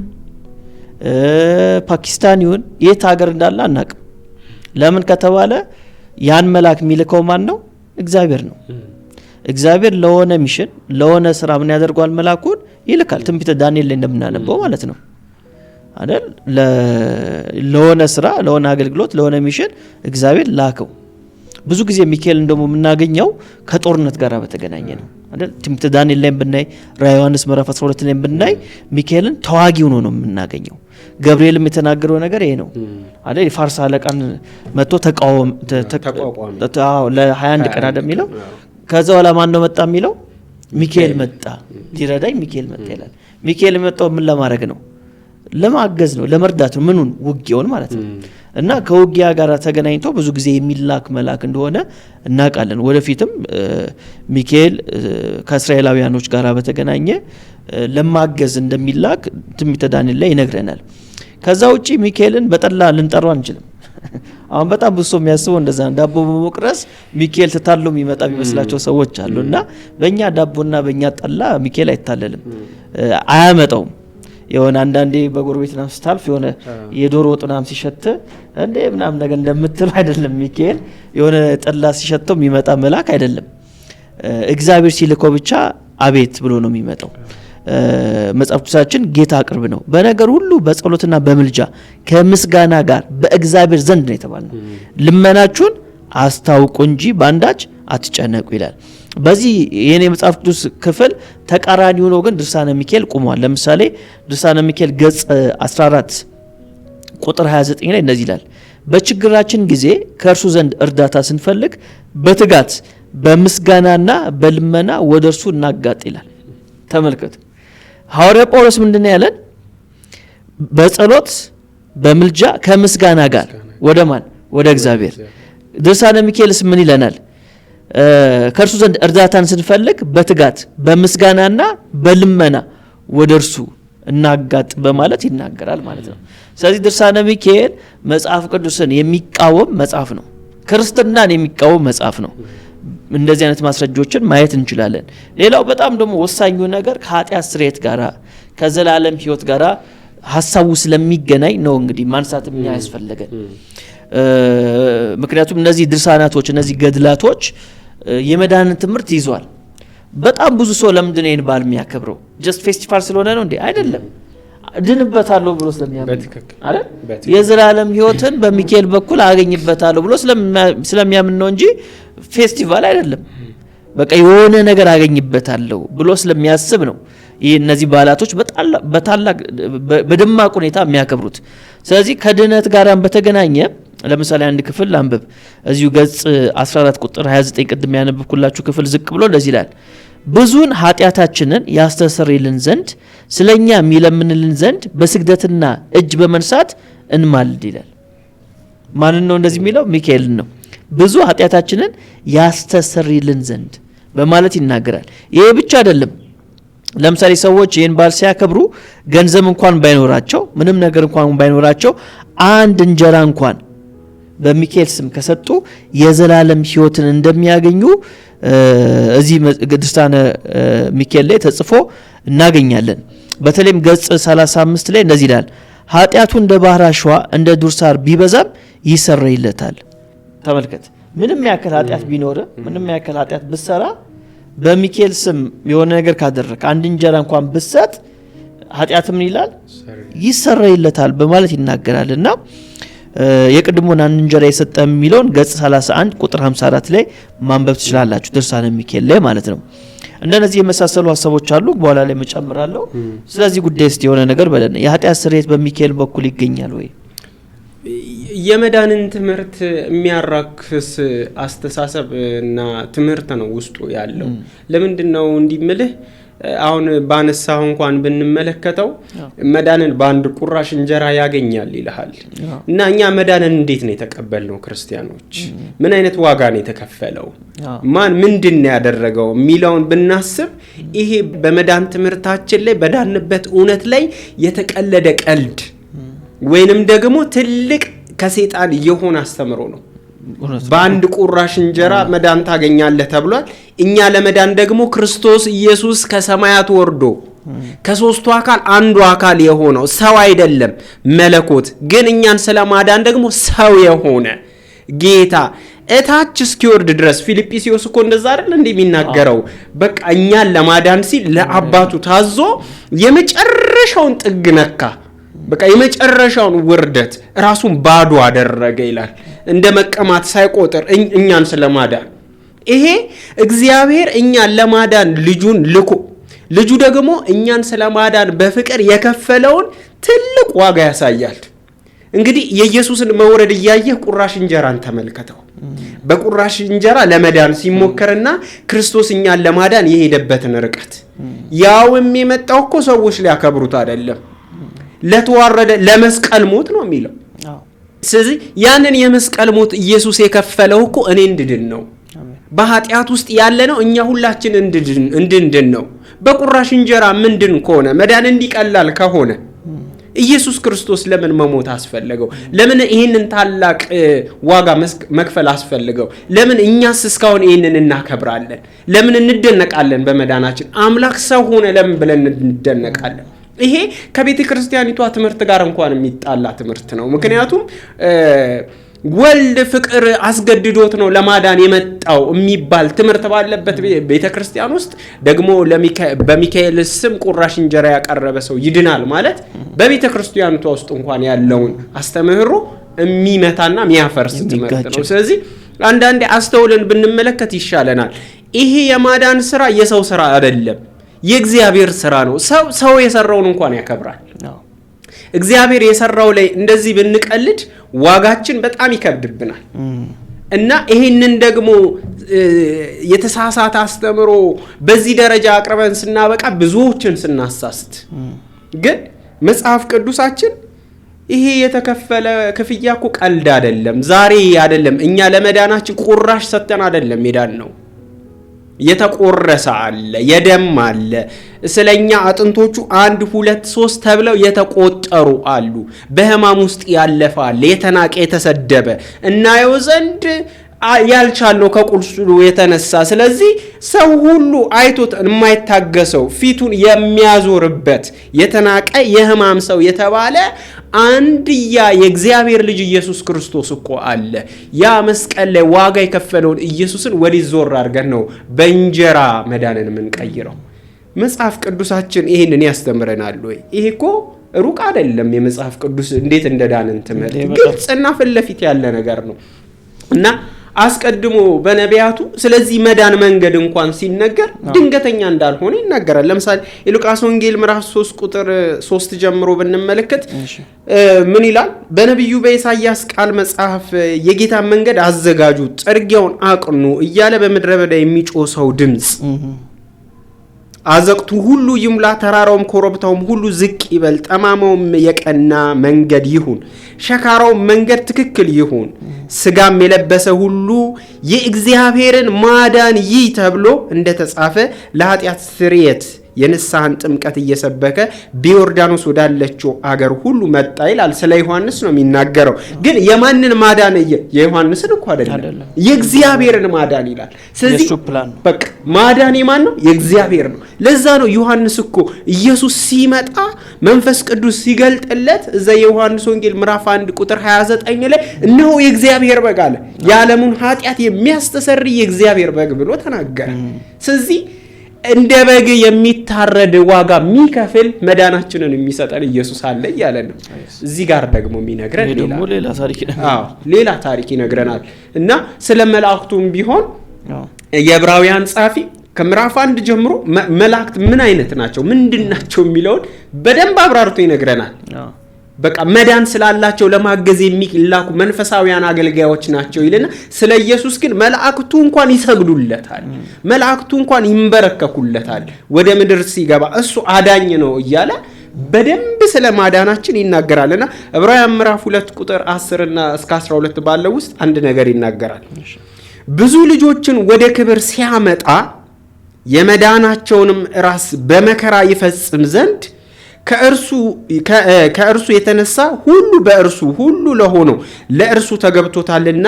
A: ፓኪስታን ይሁን የት ሀገር እንዳለ አናቅም። ለምን ከተባለ ያን መልአክ የሚልከው ማን ነው? እግዚአብሔር ነው። እግዚአብሔር ለሆነ ሚሽን ለሆነ ስራ ምን ያደርጓል? መልአኩን ይልካል። ትንቢተ ዳንኤል ላይ እንደምናነበው ማለት ነው አይደል? ለሆነ ስራ ለሆነ አገልግሎት ለሆነ ሚሽን እግዚአብሔር ላከው። ብዙ ጊዜ ሚካኤል እንደሞ የምናገኘው ከጦርነት ጋር በተገናኘ ነው አይደል? ትንቢተ ዳንኤል ላይ ብናይ፣ ራዕየ ዮሐንስ ምዕራፍ 12 ላይ ብናይ ሚካኤልን ተዋጊ ሆኖ ነው የምናገኘው። ገብርኤልም የተናገረው ነገር ይሄ ነው አይደል? የፋርስ አለቃን መጥቶ ተቃወም ለ21 ቀን አይደል የሚለው። ከዛ በኋላ ማን ነው መጣ የሚለው? ሚካኤል መጣ፣ ሊረዳኝ ሚካኤል መጣ ይላል። ሚካኤል የመጣው ምን ለማድረግ ነው? ለማገዝ ነው፣ ለመርዳት ነው። ምኑን? ውጊያውን ማለት ነው። እና ከውጊያ ጋር ተገናኝቶ ብዙ ጊዜ የሚላክ መልአክ እንደሆነ እናውቃለን። ወደፊትም ሚካኤል ከእስራኤላውያኖች ጋር በተገናኘ ለማገዝ እንደሚላክ ትንቢተ ዳንኤል ላይ ይነግረናል። ከዛ ውጪ ሚካኤልን በጠላ ልንጠራው አንችልም። አሁን በጣም ብዙ ሰው የሚያስበው እንደዛ ዳቦ በመቁረስ ሚካኤል ተታሎ የሚመጣ ቢመስላቸው ሰዎች አሉ። እና በእኛ ዳቦና በእኛ ጠላ ሚካኤል አይታለልም፣ አያመጣውም። የሆነ አንዳንዴ በጎረቤት ናም ስታልፍ የሆነ የዶሮ ወጥ ናም ሲሸት እንዴ ምናምን ነገር እንደምትል አይደለም። ሚካኤል የሆነ ጠላ ሲሸተው የሚመጣ መልአክ አይደለም። እግዚአብሔር ሲልከው ብቻ አቤት ብሎ ነው የሚመጣው። መጽሐፍ ቅዱሳችን ጌታ ቅርብ ነው፣ በነገር ሁሉ በጸሎትና በምልጃ ከምስጋና ጋር በእግዚአብሔር ዘንድ ነው የተባለው። ልመናችሁን አስታውቁ እንጂ ባንዳች አትጨነቁ ይላል። በዚህ የኔ መጽሐፍ ቅዱስ ክፍል ተቃራኒ ሆኖ ግን ድርሳነ ሚካኤል ቆሟል። ለምሳሌ ድርሳነ ሚካኤል ገጽ 14 ቁጥር 29 ላይ እንደዚህ ይላል፣ በችግራችን ጊዜ ከእርሱ ዘንድ እርዳታ ስንፈልግ በትጋት በምስጋናና በልመና ወደ እርሱ እናጋጥ ይላል። ተመልከቱ፣ ሐዋርያ ጳውሎስ ምንድነው ያለን? በጸሎት በምልጃ ከምስጋና ጋር ወደ ማን? ወደ እግዚአብሔር። ድርሳነ ሚካኤልስ ምን ይለናል? ከእርሱ ዘንድ እርዳታን ስንፈልግ በትጋት በምስጋናና በልመና ወደ እርሱ እናጋጥ በማለት ይናገራል ማለት ነው። ስለዚህ ድርሳነ ሚካኤል መጽሐፍ ቅዱስን የሚቃወም መጽሐፍ ነው፣ ክርስትናን የሚቃወም መጽሐፍ ነው። እንደዚህ አይነት ማስረጃዎችን ማየት እንችላለን። ሌላው በጣም ደግሞ ወሳኙ ነገር ከኃጢአት ስርየት ጋራ ከዘላለም ሕይወት ጋራ ሀሳቡ ስለሚገናኝ ነው እንግዲህ ማንሳት የሚያስፈልገን። ምክንያቱም እነዚህ ድርሳናቶች እነዚህ ገድላቶች የመዳንን ትምህርት ይዟል። በጣም ብዙ ሰው ለምንድን ነው ይህን በዓል የሚያከብረው? ጀስት ፌስቲቫል ስለሆነ ነው እንዴ? አይደለም። ድንበታለሁ ብሎ ስለሚያምን አይደል? የዘላለም ሕይወትን በሚካኤል በኩል አገኝበታለሁ ብሎ ስለሚያምን ነው እንጂ ፌስቲቫል አይደለም። በቃ የሆነ ነገር አገኝበታለሁ ብሎ ስለሚያስብ ነው ይህ እነዚህ በዓላቶች በታላቅ በደማቅ ሁኔታ የሚያከብሩት። ስለዚህ ከድነት ጋራም በተገናኘ ለምሳሌ አንድ ክፍል አንብብ። እዚሁ ገጽ 14 ቁጥር 29 ቅድም ያነበብኩላችሁ ክፍል ዝቅ ብሎ እንደዚህ ይላል፣ ብዙን ኃጢአታችንን ያስተሰርይልን ዘንድ ስለኛ የሚለምንልን ዘንድ በስግደትና እጅ በመንሳት እንማልድ ይላል። ማንን ነው እንደዚህ የሚለው? ሚካኤልን ነው። ብዙ ኃጢአታችንን ያስተሰርይልን ዘንድ በማለት ይናገራል። ይሄ ብቻ አይደለም። ለምሳሌ ሰዎች ይህን በዓል ሲያከብሩ ገንዘብ እንኳን ባይኖራቸው ምንም ነገር እንኳን ባይኖራቸው አንድ እንጀራ እንኳን በሚካኤል ስም ከሰጡ የዘላለም ሕይወትን እንደሚያገኙ እዚህ ድርሳነ ሚካኤል ላይ ተጽፎ እናገኛለን። በተለይም ገጽ 35 ላይ እንደዚህ ይላል፣ ኃጢአቱ እንደ ባህር አሸዋ እንደ ዱር ሳር ቢበዛም ይሰረይለታል። ተመልከት፣ ምንም ያክል ኃጢአት ቢኖር፣ ምንም ያክል ኃጢአት ብሰራ በሚካኤል ስም የሆነ ነገር ካደረክ አንድ እንጀራ እንኳን ብሰጥ ኃጢአት ምን ይላል? ይሰረይለታል በማለት ይናገራልና የቅድሙን አንድ እንጀራ የሰጠ የሚለውን ገጽ 31 ቁጥር 54 ላይ ማንበብ ትችላላችሁ፣ ድርሳነ ሚካኤል ላይ ማለት ነው። እንደነዚህ የመሳሰሉ ሀሳቦች አሉ፣ በኋላ ላይ መጨምራለሁ። ስለዚህ ጉዳይ እስቲ የሆነ ነገር በለን። የኃጢአት ስርየት በሚካኤል በኩል ይገኛል ወይ?
B: የመዳንን ትምህርት የሚያራክስ አስተሳሰብ እና ትምህርት ነው ውስጡ ያለው። ለምንድነው እንዲምልህ አሁን ባነሳው እንኳን ብንመለከተው መዳንን በአንድ ቁራሽ እንጀራ ያገኛል ይልሃል። እና እኛ መዳንን እንዴት ነው የተቀበልነው? ክርስቲያኖች ምን አይነት ዋጋ ነው የተከፈለው? ማን ምንድነው ያደረገው የሚለውን ብናስብ ይሄ በመዳን ትምህርታችን ላይ በዳንበት እውነት ላይ የተቀለደ ቀልድ ወይንም ደግሞ ትልቅ ከሰይጣን የሆነ አስተምሮ ነው። በአንድ ቁራሽ እንጀራ መዳን ታገኛለህ ተብሏል። እኛ ለመዳን ደግሞ ክርስቶስ ኢየሱስ ከሰማያት ወርዶ ከሶስቱ አካል አንዱ አካል የሆነው ሰው አይደለም መለኮት፣ ግን እኛን ስለማዳን ደግሞ ሰው የሆነ ጌታ እታች እስኪወርድ ድረስ ፊልጵስዩስ እኮ እንደዛ አይደል እንደሚናገረው በቃ እኛን ለማዳን ሲል ለአባቱ ታዞ የመጨረሻውን ጥግ ነካ። በቃ የመጨረሻውን ውርደት ራሱን ባዶ አደረገ ይላል። እንደ መቀማት ሳይቆጥር እኛን ስለማዳን ይሄ እግዚአብሔር እኛን ለማዳን ልጁን ልኮ ልጁ ደግሞ እኛን ስለማዳን በፍቅር የከፈለውን ትልቅ ዋጋ ያሳያል። እንግዲህ የኢየሱስን መውረድ እያየህ ቁራሽ እንጀራን ተመልከተው። በቁራሽ እንጀራ ለመዳን ሲሞከርና ክርስቶስ እኛን ለማዳን የሄደበትን ርቀት ያውም የመጣው እኮ ሰዎች ሊያከብሩት አይደለም፣ ለተዋረደ ለመስቀል ሞት ነው የሚለው። ስለዚህ ያንን የመስቀል ሞት ኢየሱስ የከፈለው እኮ እኔ እንድድን ነው። በኃጢአት ውስጥ ያለ ነው እኛ ሁላችን እንድንድን ነው። በቁራሽ እንጀራ ምንድን ከሆነ መዳን እንዲቀላል ከሆነ ኢየሱስ ክርስቶስ ለምን መሞት አስፈልገው? ለምን ይሄንን ታላቅ ዋጋ መክፈል አስፈልገው? ለምን እኛስ እስካሁን ይሄንን እናከብራለን? ለምን እንደነቃለን? በመዳናችን አምላክ ሰው ሆነ ለምን ብለን እንደነቃለን? ይሄ ከቤተ ክርስቲያኒቷ ትምህርት ጋር እንኳን የሚጣላ ትምህርት ነው። ምክንያቱም ወልድ ፍቅር አስገድዶት ነው ለማዳን የመጣው የሚባል ትምህርት ባለበት ቤተ ክርስቲያን ውስጥ ደግሞ በሚካኤል ስም ቁራሽ እንጀራ ያቀረበ ሰው ይድናል ማለት በቤተ ክርስቲያኒቷ ውስጥ እንኳን ያለውን አስተምህሮ የሚመታና የሚያፈርስ ትምህርት ነው። ስለዚህ አንዳንዴ አስተውለን ብንመለከት ይሻለናል። ይሄ የማዳን ስራ የሰው ስራ አይደለም፣ የእግዚአብሔር ስራ ነው። ሰው የሰራውን እንኳን ያከብራል። እግዚአብሔር የሰራው ላይ እንደዚህ ብንቀልድ ዋጋችን በጣም ይከብድብናል። እና ይሄንን ደግሞ የተሳሳተ አስተምሮ በዚህ ደረጃ አቅርበን ስናበቃ ብዙዎችን ስናሳስት፣ ግን መጽሐፍ ቅዱሳችን ይሄ የተከፈለ ክፍያ እኮ ቀልድ አይደለም፣ ዛሬ አይደለም። እኛ ለመዳናችን ቁራሽ ሰተን አይደለም ሜዳን ነው የተቆረሰ አለ፣ የደም አለ። ስለኛ አጥንቶቹ 1 2 3 ተብለው የተቆጠሩ አሉ። በህማም ውስጥ ያለፈ አለ፣ የተናቀ የተሰደበ እናየው ዘንድ ያልቻለው ከቁስሉ የተነሳ። ስለዚህ ሰው ሁሉ አይቶት የማይታገሰው ፊቱን የሚያዞርበት የተናቀ የህማም ሰው የተባለ አንድያ የእግዚአብሔር ልጅ ኢየሱስ ክርስቶስ እኮ አለ። ያ መስቀል ላይ ዋጋ የከፈለውን ኢየሱስን ወዲህ ዞር አድርገን ነው በእንጀራ መዳንን የምንቀይረው። መጽሐፍ ቅዱሳችን ይሄንን ያስተምረናል ወይ? ይሄ እኮ ሩቅ አይደለም። የመጽሐፍ ቅዱስ እንዴት እንደዳንን ትምህርት ግልጽና ፊት ለፊት ያለ ነገር ነው። እና አስቀድሞ በነቢያቱ ስለዚህ መዳን መንገድ እንኳን ሲነገር ድንገተኛ እንዳልሆነ ይናገራል። ለምሳሌ የሉቃስ ወንጌል ምዕራፍ 3 ቁጥር 3 ጀምሮ ብንመለከት ምን ይላል? በነቢዩ በኢሳይያስ ቃል መጽሐፍ የጌታ መንገድ አዘጋጁ፣ ጥርጊያውን አቅኑ እያለ በምድረ በዳ የሚጮህ ሰው ድምጽ አዘቅቱ ሁሉ ይሙላ፣ ተራራውም ኮረብታውም ሁሉ ዝቅ ይበል፣ ጠማማውም የቀና መንገድ ይሁን፣ ሸካራውም መንገድ ትክክል ይሁን፣ ስጋም የለበሰ ሁሉ የእግዚአብሔርን ማዳን ይይ ተብሎ እንደተጻፈ ለኃጢአት ስርየት የንስሐን ጥምቀት እየሰበከ በዮርዳኖስ ወዳለችው አገር ሁሉ መጣ ይላል። ስለ ዮሐንስ ነው የሚናገረው። ግን የማንን ማዳን? የዮሐንስን እኮ አይደለም፣ የእግዚአብሔርን ማዳን ይላል። ስለዚህ በቃ ማዳን የማን ነው? የእግዚአብሔር ነው። ለዛ ነው ዮሐንስ እኮ ኢየሱስ ሲመጣ መንፈስ ቅዱስ ሲገልጥለት እዛ የዮሐንስ ወንጌል ምዕራፍ 1 ቁጥር 29 ላይ እነሆ የእግዚአብሔር በግ አለ፣ የዓለሙን ኃጢአት የሚያስተሰርይ የእግዚአብሔር በግ ብሎ ተናገረ። ስለዚህ እንደ በግ የሚታረድ ዋጋ የሚከፍል መዳናችንን የሚሰጠን ኢየሱስ አለ እያለ ነው። እዚህ ጋር ደግሞ የሚነግረን ሌላ ታሪክ ይነግረናል። እና ስለ መላእክቱም ቢሆን የዕብራውያን ጸሐፊ ከምዕራፍ 1 ጀምሮ መላእክት ምን አይነት ናቸው ምንድን ናቸው የሚለውን በደንብ አብራርቶ ይነግረናል። በቃ መዳን ስላላቸው ለማገዝ የሚላኩ መንፈሳዊያን አገልጋዮች ናቸው ይልና ስለ ኢየሱስ ግን መላእክቱ እንኳን ይሰግዱለታል፣ መላእክቱ እንኳን ይንበረከኩለታል። ወደ ምድር ሲገባ እሱ አዳኝ ነው እያለ በደንብ ስለ ማዳናችን ይናገራልና ዕብራውያን ምዕራፍ 2 ቁጥር 10 እና እስከ 12 ባለው ውስጥ አንድ ነገር ይናገራል። ብዙ ልጆችን ወደ ክብር ሲያመጣ የመዳናቸውንም ራስ በመከራ ይፈጽም ዘንድ ከእርሱ የተነሳ ሁሉ በእርሱ ሁሉ ለሆነው ለእርሱ ተገብቶታልና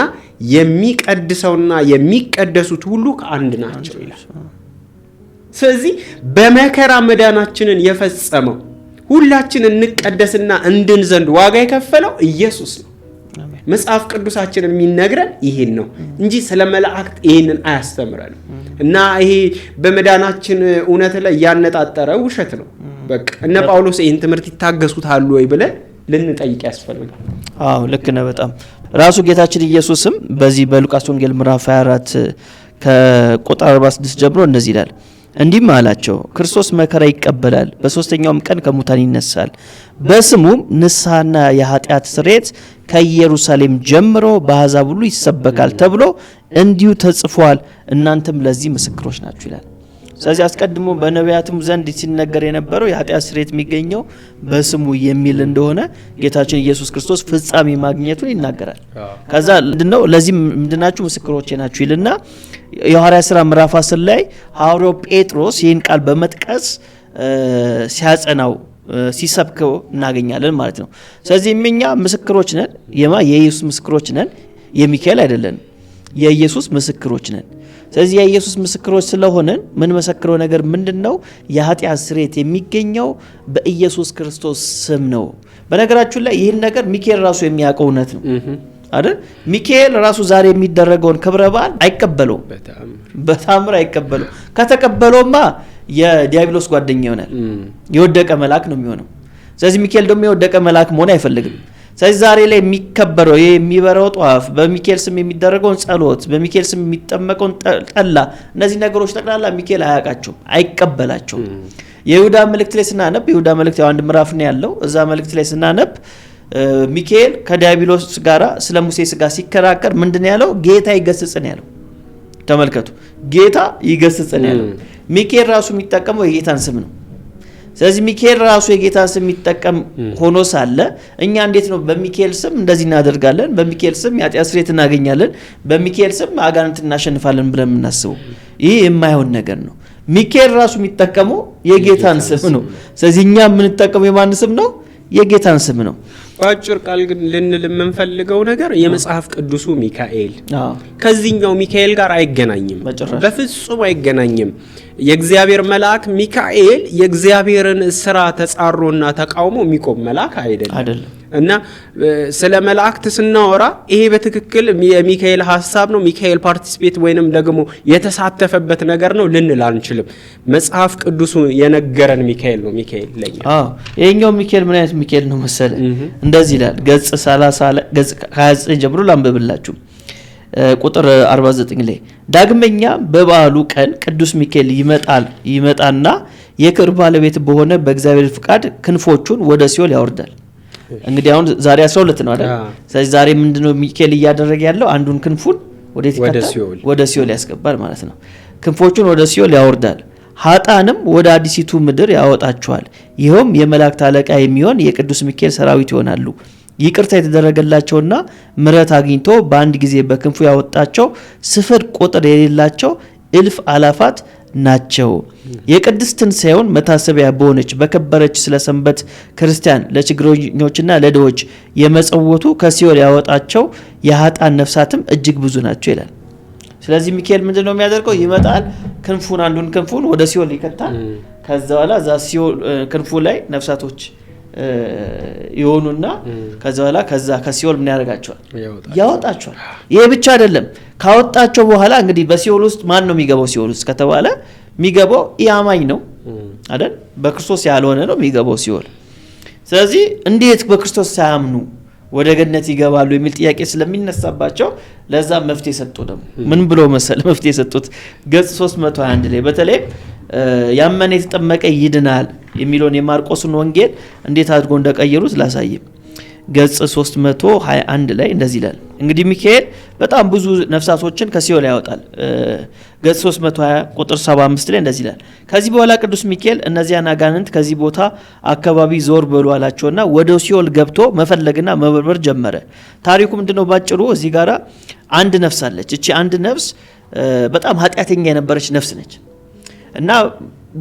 B: የሚቀድሰውና የሚቀደሱት ሁሉ ከአንድ ናቸው ይላል። ስለዚህ በመከራ መዳናችንን የፈጸመው ሁላችን እንቀደስና እንድን ዘንድ ዋጋ የከፈለው ኢየሱስ ነው። መጽሐፍ ቅዱሳችን የሚነግረን ይሄን ነው እንጂ ስለ መላእክት ይሄንን አያስተምረንም። እና ይሄ በመዳናችን እውነት ላይ ያነጣጠረ ውሸት ነው። በቃ እነ ጳውሎስ ይሄን ትምህርት ይታገሱታል ወይ ብለን ልንጠይቅ ያስፈልጋል።
A: አዎ ልክ ነው በጣም ራሱ ጌታችን ኢየሱስም በዚህ በሉቃስ ወንጌል ምዕራፍ 24 ከቁጥር 46 ጀምሮ እንደዚህ ይላል። እንዲህም አላቸው፣ ክርስቶስ መከራ ይቀበላል፣ በሶስተኛውም ቀን ከሙታን ይነሳል፣ በስሙም ንስሐና የኃጢአት ስርየት ከኢየሩሳሌም ጀምሮ በአሕዛብ ሁሉ ይሰበካል ተብሎ እንዲሁ ተጽፏል፣ እናንተም ለዚህ ምስክሮች ናችሁ ይላል። ስለዚህ አስቀድሞ በነቢያትም ዘንድ ሲነገር የነበረው የኃጢአት ስርየት የሚገኘው በስሙ የሚል እንደሆነ ጌታችን ኢየሱስ ክርስቶስ ፍጻሜ ማግኘቱን ይናገራል። ከዛ ምንድነው ለዚህ ምንድናችሁ ምስክሮቼ ናችሁ ይልና የሐዋርያት ሥራ ምዕራፍ 10 ላይ ሐዋርያው ጴጥሮስ ይህን ቃል በመጥቀስ ሲያጸናው ሲሰብከው እናገኛለን ማለት ነው። ስለዚህ እኛ ምስክሮች ነን። የኢየሱስ ምስክሮች ነን፣ የሚካኤል አይደለን፣ የኢየሱስ ምስክሮች ነን። ስለዚህ የኢየሱስ ምስክሮች ስለሆነን ምን መሰክረው ነገር ምንድነው? የኃጢአት ስርየት የሚገኘው በኢየሱስ ክርስቶስ ስም ነው። በነገራችሁ ላይ ይህን ነገር ሚካኤል ራሱ የሚያውቀው እውነት ነው አይደል? ሚካኤል ራሱ ዛሬ የሚደረገውን ክብረ በዓል አይቀበለውም፣ በታምር አይቀበለው። ከተቀበለውማ የዲያብሎስ ጓደኛ ይሆናል፣ የወደቀ መልአክ ነው የሚሆነው። ስለዚህ ሚካኤል ደግሞ የወደቀ መልአክ መሆን አይፈልግም። ስለዚህ ዛሬ ላይ የሚከበረው የሚበረው ጧፍ፣ በሚካኤል ስም የሚደረገውን ጸሎት፣ በሚካኤል ስም የሚጠመቀውን ጠላ፣ እነዚህ ነገሮች ጠቅላላ ሚካኤል አያውቃቸውም፣ አይቀበላቸውም። የይሁዳ መልእክት ላይ ስናነብ የይሁዳ መልእክት አንድ ምዕራፍ ነው ያለው። እዛ መልእክት ላይ ስናነብ ሚካኤል ከዲያብሎስ ጋራ ስለ ሙሴ ስጋ ሲከራከር ምንድነው ያለው? ጌታ ይገስጽን ያለው። ተመልከቱ፣ ጌታ ይገስጽን ያለው። ሚካኤል ራሱ የሚጠቀመው የጌታን ስም ነው። ስለዚህ ሚካኤል ራሱ የጌታን ስም የሚጠቀም ሆኖ ሳለ እኛ እንዴት ነው በሚካኤል ስም እንደዚህ እናደርጋለን፣ በሚካኤል ስም የኃጢአት ስርየት እናገኛለን፣ በሚካኤል ስም አጋንንት እናሸንፋለን ብለን የምናስበው? ይህ የማይሆን ነገር ነው። ሚካኤል ራሱ የሚጠቀመው የጌታን ስም ነው። ስለዚህ እኛ የምንጠቀመው የማን ስም ነው? የጌታን ስም ነው።
B: በአጭር ቃል ግን ልንል የምንፈልገው ነገር የመጽሐፍ ቅዱሱ ሚካኤል ከዚህኛው ሚካኤል ጋር አይገናኝም፣ በፍጹም አይገናኝም። የእግዚአብሔር መልአክ ሚካኤል የእግዚአብሔርን ስራ ተጻሮና ተቃውሞ የሚቆም መልአክ አይደለም። እና ስለ መላእክት ስናወራ ይሄ በትክክል የሚካኤል ሐሳብ ነው፣ ሚካኤል ፓርቲሲፔት ወይንም ደግሞ የተሳተፈበት ነገር ነው ልንል አንችልም። መጽሐፍ ቅዱሱ የነገረን ሚካኤል ነው። ሚካኤል ለኛ
A: ይሄኛው ሚካኤል ምን አይነት ሚካኤል ነው መሰለ? እንደዚህ ይላል ገጽ 30 ገጽ 29 ጀምሮ ላንብብላችሁ። ቁጥር 49 ላይ ዳግመኛ በበዓሉ ቀን ቅዱስ ሚካኤል ይመጣና የክብር ባለቤት በሆነ በእግዚአብሔር ፍቃድ ክንፎቹን ወደ ሲኦል ያወርዳል። እንግዲህ አሁን ዛሬ 12 ነው አይደል? ስለዚህ ዛሬ ምንድነው ሚካኤል እያደረገ ያለው? አንዱን ክንፉን ወደ ሲኦል ያስገባል ማለት ነው። ክንፎቹን ወደ ሲኦል ያወርዳል፣ ኃጥአንም ወደ አዲሲቱ ምድር ያወጣቸዋል። ይኸውም የመላእክት አለቃ የሚሆን የቅዱስ ሚካኤል ሰራዊት ይሆናሉ። ይቅርታ የተደረገላቸውና ምሕረት አግኝቶ በአንድ ጊዜ በክንፉ ያወጣቸው ስፍር ቁጥር የሌላቸው እልፍ አላፋት ናቸው። የቅድስት ትንሣኤውን መታሰቢያ በሆነች በከበረች ስለ ሰንበት ክርስቲያን ለችግረኞችና ለድሆች የመጸወቱ ከሲኦል ያወጣቸው የኃጥአን ነፍሳትም እጅግ ብዙ ናቸው ይላል። ስለዚህ ሚካኤል ምንድን ነው የሚያደርገው? ይመጣል፣ አንዱን ክንፉን ወደ ሲኦል ይከታል። ከዛ በኋላ እዛ ሲኦል ክንፉ ላይ ነፍሳቶች ይሆኑና ከዛ በኋላ ከሲኦል ምን ያደርጋቸዋል? ያወጣቸዋል። ይሄ ብቻ አይደለም። ካወጣቸው በኋላ እንግዲህ በሲኦል ውስጥ ማን ነው የሚገባው? ሲኦል ውስጥ ከተባለ የሚገባው ኢአማኝ ነው አይደል? በክርስቶስ ያልሆነ ነው የሚገባው ሲኦል። ስለዚህ እንዴት በክርስቶስ ሳያምኑ ወደ ገነት ይገባሉ የሚል ጥያቄ ስለሚነሳባቸው ለዛ መፍትሄ ሰጡ። ደግሞ ምን ብሎ መሰለ መፍትሄ የሰጡት? ገጽ 321 ላይ በተለይ ያመነ የተጠመቀ ይድናል የሚለውን የማርቆስን ወንጌል እንዴት አድርጎ እንደቀየሩት ላሳይም። ገጽ 321 ላይ እንደዚህ ይላል። እንግዲህ ሚካኤል በጣም ብዙ ነፍሳቶችን ከሲኦል ያወጣል። ገጽ 320 ቁጥር 75 ላይ እንደዚህ ይላል። ከዚህ በኋላ ቅዱስ ሚካኤል እነዚያን አጋንንት ከዚህ ቦታ አካባቢ ዞር በሉ አላቸውና ወደ ሲኦል ገብቶ መፈለግና መበርበር ጀመረ። ታሪኩ ምንድነው? ባጭሩ እዚህ ጋራ አንድ ነፍስ አለች። እቺ አንድ ነፍስ በጣም ኃጢአተኛ የነበረች ነፍስ ነች እና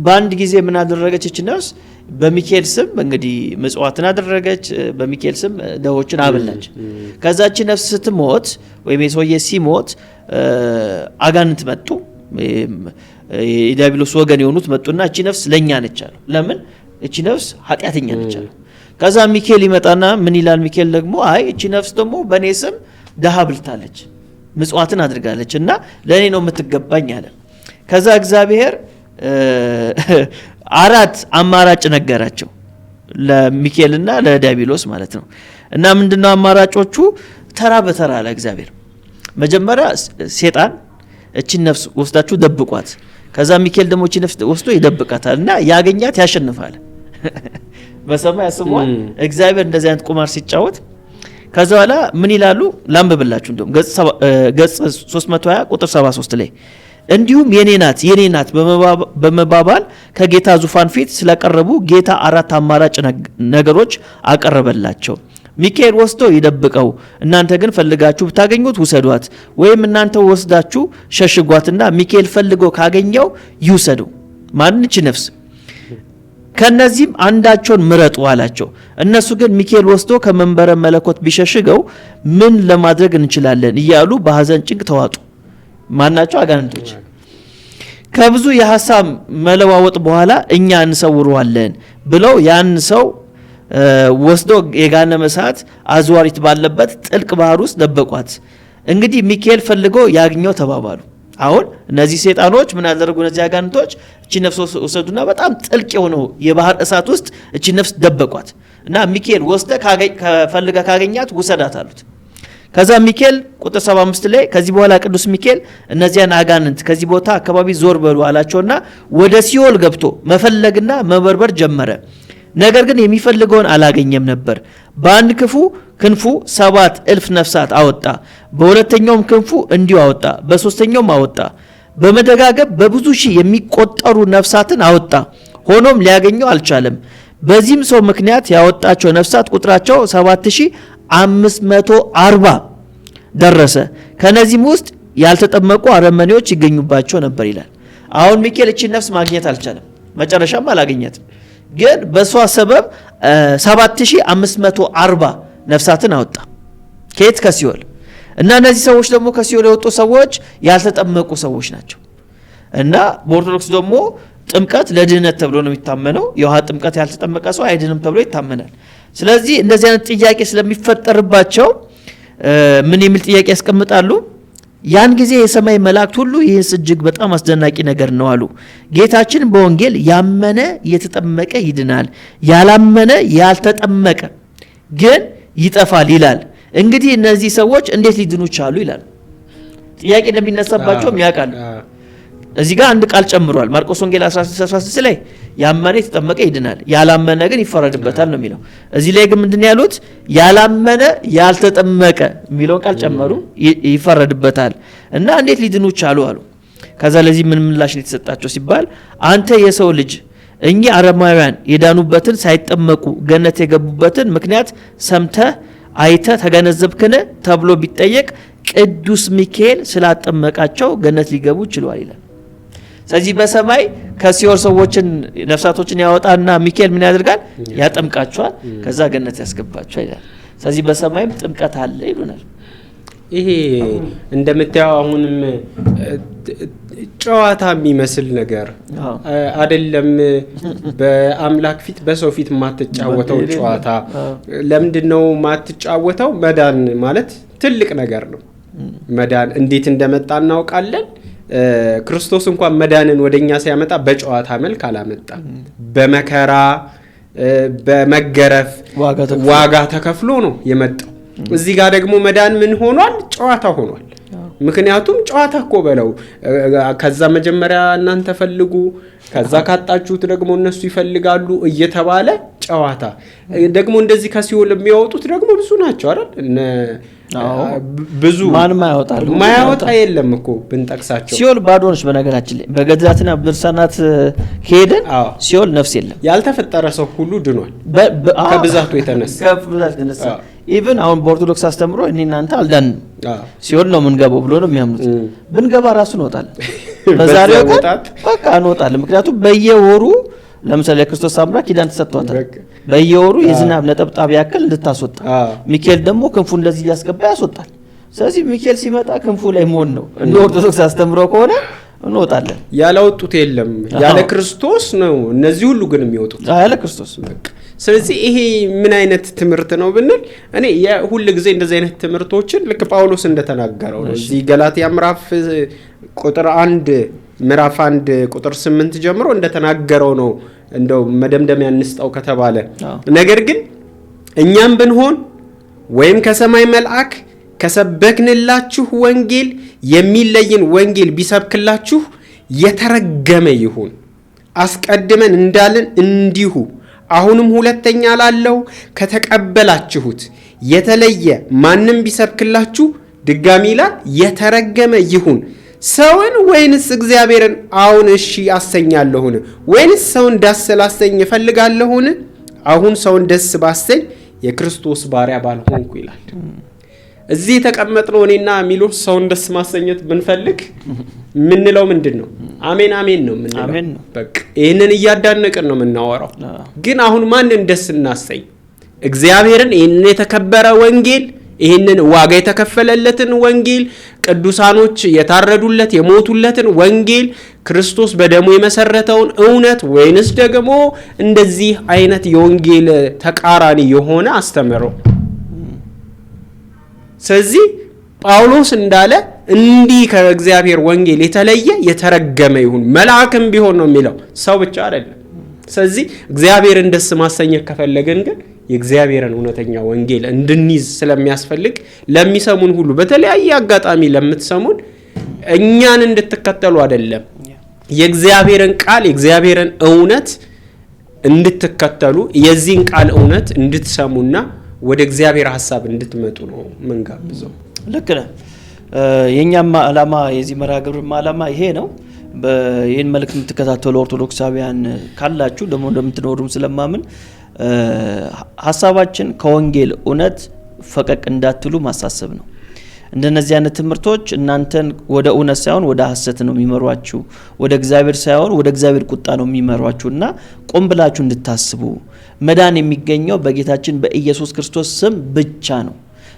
A: በአንድ ጊዜ ምን አደረገች? እቺ ነፍስ በሚካኤል ስም እንግዲህ ምጽዋትን አደረገች። በሚካኤል ስም ደሆችን አበላች። ከዛች ነፍስ ስትሞት ወይም የሰውዬ ሲሞት አጋንንት መጡ። የዲያብሎስ ወገን የሆኑት መጡና እቺ ነፍስ ለኛ ነች አሉ። ለምን? እቺ ነፍስ ኃጢአተኛ ነች አሉ። ከዛ ሚካኤል ይመጣና ምን ይላል? ሚካኤል ደግሞ አይ እቺ ነፍስ ደግሞ በእኔ ስም ደሃ ብልታለች፣ ምጽዋትን አድርጋለች እና ለእኔ ነው የምትገባኝ አለ። ከዛ እግዚአብሔር 4 አማራጭ ነገራቸው ለሚካኤልና ለዲያብሎስ ማለት ነው። እና ምንድነው አማራጮቹ? ተራ በተራ አለ እግዚአብሔር። መጀመሪያ ሴጣን እቺን ነፍስ ወስዳችሁ ደብቋት፣ ከዛ ሚካኤል ደግሞ እቺን ነፍስ ወስዶ ይደብቃታል እና ያገኛት ያሸንፋል። በሰማይ ያስቧል እግዚአብሔር እንደዚህ አይነት ቁማር ሲጫወት። ከዛ በኋላ ምን ይላሉ? ላንብብላችሁ። እንደውም ገጽ 320 ቁጥር 73 ላይ እንዲሁም የኔ ናት በመባባል ከጌታ ዙፋን ፊት ስለቀረቡ ጌታ 4 አማራጭ ነገሮች አቀረበላቸው። ሚካኤል ወስዶ ይደብቀው፣ እናንተ ግን ፈልጋችሁ ብታገኙት ውሰዷት፣ ወይም እናንተ ወስዳችሁ ሸሽጓትና ሚካኤል ፈልጎ ካገኘው ይውሰደው። ማንች ነፍስ ከነዚህም አንዳቸውን ምረጡ አላቸው። እነሱ ግን ሚካኤል ወስዶ ከመንበረ መለኮት ቢሸሽገው ምን ለማድረግ እንችላለን እያሉ በሐዘን ጭንቅ ተዋጡ። ማናቸው? አጋንንቶች። ከብዙ የሐሳብ መለዋወጥ በኋላ እኛ እንሰውረዋለን ብለው ያን ሰው ወስዶ የገሃነመ እሳት አዝዋሪት ባለበት ጥልቅ ባህር ውስጥ ደበቋት። እንግዲህ ሚካኤል ፈልጎ ያግኘው ተባባሉ። አሁን እነዚህ ሰይጣኖች ምን ያደረጉ? እነዚህ አጋንንቶች እቺ ነፍስ ወሰዱና በጣም ጥልቅ የሆነው የባህር እሳት ውስጥ እቺ ነፍስ ደበቋት እና ሚካኤል ወስደ ከፈልገ ካገኛት ውሰዳት አሉት። ከዛ ሚካኤል ቁጥር 75 ላይ ከዚህ በኋላ ቅዱስ ሚካኤል እነዚያን አጋንንት ከዚህ ቦታ አካባቢ ዞር በሉ አላቸውና ወደ ሲኦል ገብቶ መፈለግና መበርበር ጀመረ። ነገር ግን የሚፈልገውን አላገኘም ነበር። በአንድ ክንፉ 7,000 ነፍሳት አወጣ፣ በሁለተኛውም ክንፉ እንዲሁ አወጣ፣ በሶስተኛውም አወጣ። በመደጋገብ በብዙ ሺህ የሚቆጠሩ ነፍሳትን አወጣ። ሆኖም ሊያገኘው አልቻለም። በዚህም ሰው ምክንያት ያወጣቸው ነፍሳት ቁጥራቸው 7,540 ደረሰ። ከነዚህም ውስጥ ያልተጠመቁ አረመኔዎች ይገኙባቸው ነበር ይላል። አሁን ሚካኤል እቺን ነፍስ ማግኘት አልቻለም፣ መጨረሻም አላገኛትም። ግን በሷ ሰበብ 7,540 ነፍሳትን አወጣ። ከየት? ከሲኦል። እና እነዚህ ሰዎች ደግሞ ከሲኦል የወጡ ሰዎች ያልተጠመቁ ሰዎች ናቸው። እና በኦርቶዶክስ ደግሞ ጥምቀት ለድህነት ተብሎ ነው የሚታመነው። የውሃ ጥምቀት ያልተጠመቀ ሰው አይድንም ተብሎ ይታመናል። ስለዚህ እንደዚህ አይነት ጥያቄ ስለሚፈጠርባቸው ምን የሚል ጥያቄ ያስቀምጣሉ? ያን ጊዜ የሰማይ መላእክት ሁሉ ይህስ እጅግ በጣም አስደናቂ ነገር ነው አሉ። ጌታችን በወንጌል ያመነ የተጠመቀ ይድናል፣ ያላመነ ያልተጠመቀ ግን ይጠፋል ይላል። እንግዲህ እነዚህ ሰዎች እንዴት ሊድኑ ቻሉ ይላል። ጥያቄ እንደሚነሳባቸውም ያውቃሉ። እዚህ ጋር አንድ ቃል ጨምሯል። ማርቆስ ወንጌል 16 ላይ ያመነ የተጠመቀ ይድናል፣ ያላመነ ግን ይፈረድበታል ነው የሚለው። እዚህ ላይ ግን ምንድን ያሉት? ያላመነ ያልተጠመቀ የሚለውን ቃል ጨመሩ። ይፈረድበታል እና እንዴት ሊድኑ ቻሉ አሉ። ከዛ ለዚህ ምን ምላሽ የተሰጣቸው ሲባል አንተ የሰው ልጅ እኚህ አረማውያን የዳኑበትን ሳይጠመቁ ገነት የገቡበትን ምክንያት ሰምተህ አይተህ ተገነዘብክን ተብሎ ቢጠየቅ ቅዱስ ሚካኤል ስላጠመቃቸው ገነት ሊገቡ ችሏል ይላል። ስለዚህ በሰማይ ከሲኦል ሰዎችን ነፍሳቶችን ያወጣና ሚካኤል ምን ያደርጋል? ያጠምቃቸዋል፣ ከዛ ገነት ያስገባቸዋል ይላል። ስለዚህ በሰማይም ጥምቀት አለ ይሉናል።
B: ይሄ እንደምታየው አሁንም ጨዋታ የሚመስል ነገር አይደለም። በአምላክ ፊት በሰው ፊት ማትጫወተው ጨዋታ ለምንድነው ማትጫወተው? መዳን ማለት ትልቅ ነገር ነው። መዳን እንዴት እንደመጣ እናውቃለን። ክርስቶስ እንኳን መዳንን ወደኛ ሲያመጣ በጨዋታ መልክ አላመጣም። በመከራ በመገረፍ ዋጋ ተከፍሎ ነው የመጣው። እዚህ ጋር ደግሞ መዳን ምን ሆኗል? ጨዋታ ሆኗል። ምክንያቱም ጨዋታ እኮ በለው ከዛ መጀመሪያ እናንተ ፈልጉ፣ ከዛ ካጣችሁት ደግሞ እነሱ ይፈልጋሉ እየተባለ ጨዋታ ደግሞ እንደዚህ ከሲኦል የሚያወጡት ደግሞ ብዙ ናቸው አይደል? ብዙ
A: ማንም ያወጣሉ።
B: ማያወጣ የለም እኮ ብንጠቅሳቸው።
A: ሲኦል ባዶ ነች። በነገራችን ላይ በገድላትና በድርሳናት ከሄደን ሲኦል ነፍስ የለም።
B: ያልተፈጠረ ሰው ሁሉ ድኗል ከብዛቱ የተነሳ።
A: ኢቭን አሁን በኦርቶዶክስ አስተምሮ እኔ እናንተ አልዳንም ሲኦል ነው የምንገባው ብሎ ነው የሚያምኑት። ብንገባ ራሱ እንወጣለን። በዛሬው ቀን በቃ እንወጣለን። ምክንያቱም በየወሩ ለምሳሌ ክርስቶስ ሳምራ ኪዳን ተሰጥቷታል። በየወሩ የዝናብ ነጠብጣብ ያክል እንድታስወጣ፣ ሚካኤል ደግሞ ክንፉ እንደዚህ እያስገባ ያስወጣል። ስለዚህ ሚካኤል ሲመጣ ክንፉ ላይ መሆን ነው። እንደ ኦርቶዶክስ አስተምሮ ከሆነ እንወጣለን።
B: ያላወጡት የለም፣ ያለ ክርስቶስ ነው እነዚህ ሁሉ ግን የሚወጡት
A: ያለ ክርስቶስ።
B: ስለዚህ ይሄ ምን አይነት ትምህርት ነው ብንል እኔ ሁሉ ጊዜ እንደዚህ አይነት ትምህርቶችን ልክ ጳውሎስ እንደተናገረው ነው። እዚህ ገላትያ ምዕራፍ 1 ቁጥር 8 ጀምሮ እንደተናገረው ነው። እንደው መደምደሚያ እንስጣው ከተባለ ነገር ግን እኛም ብንሆን ወይም ከሰማይ መልአክ ከሰበክንላችሁ ወንጌል የሚለይን ወንጌል ቢሰብክላችሁ የተረገመ ይሁን። አስቀድመን እንዳልን እንዲሁ አሁንም ሁለተኛ ላለው ከተቀበላችሁት የተለየ ማንም ቢሰብክላችሁ ድጋሚ ይላል የተረገመ ይሁን። ሰውን ወይንስ እግዚአብሔርን አሁን እሺ አሰኛለሁን? ወይንስ ሰውን ደስ ላሰኝ እፈልጋለሁን? አሁን ሰውን ደስ ባሰኝ የክርስቶስ ባሪያ ባልሆንኩ ይላል። እዚህ የተቀመጥነው እኔና ሚሎስ ሰውን ደስ ማሰኘት ብንፈልግ ምንለው ምንድነው? አሜን አሜን ነው ምንለው። በቃ ይሄንን እያዳነቅን ነው የምናወራው። ግን አሁን ማንን ደስ እናሰኝ? እግዚአብሔርን ይሄንን የተከበረ ወንጌል፣ ይሄንን ዋጋ የተከፈለለትን ወንጌል፣ ቅዱሳኖች የታረዱለት የሞቱለትን ወንጌል፣ ክርስቶስ በደሙ የመሰረተውን እውነት፣ ወይንስ ደግሞ እንደዚህ አይነት የወንጌል ተቃራኒ የሆነ አስተምሮ? ስለዚህ ጳውሎስ እንዳለ እንዲህ ከእግዚአብሔር ወንጌል የተለየ የተረገመ ይሁን። መልአክም ቢሆን ነው የሚለው፣ ሰው ብቻ አይደለም። ስለዚህ እግዚአብሔርን ደስ ማሰኘት ከፈለገን ግን የእግዚአብሔርን እውነተኛ ወንጌል እንድንይዝ ስለሚያስፈልግ ለሚሰሙን ሁሉ በተለያየ አጋጣሚ ለምትሰሙን እኛን እንድትከተሉ አይደለም፣ የእግዚአብሔርን ቃል የእግዚአብሔርን እውነት እንድትከተሉ የዚህን ቃል እውነት እንድትሰሙና ወደ እግዚአብሔር ሐሳብ እንድትመጡ ነው መንጋብዘው።
A: ልክ ነህ። የኛም ዓላማ የዚህ መርሃ ግብር ዓላማ ይሄ ነው። ይህን መልእክት የምትከታተሉ ኦርቶዶክሳውያን ካላችሁ ደግሞ እንደምትኖሩም ስለማምን ሐሳባችን ከወንጌል እውነት ፈቀቅ እንዳትሉ ማሳሰብ ነው። እንደነዚህ አይነት ትምህርቶች እናንተን ወደ እውነት ሳይሆን ወደ ሐሰት ነው የሚመሯችሁ፣ ወደ እግዚአብሔር ሳይሆን ወደ እግዚአብሔር ቁጣ ነው የሚመሯችሁና ቆም ብላችሁ እንድታስቡ። መዳን የሚገኘው በጌታችን በኢየሱስ ክርስቶስ ስም ብቻ ነው።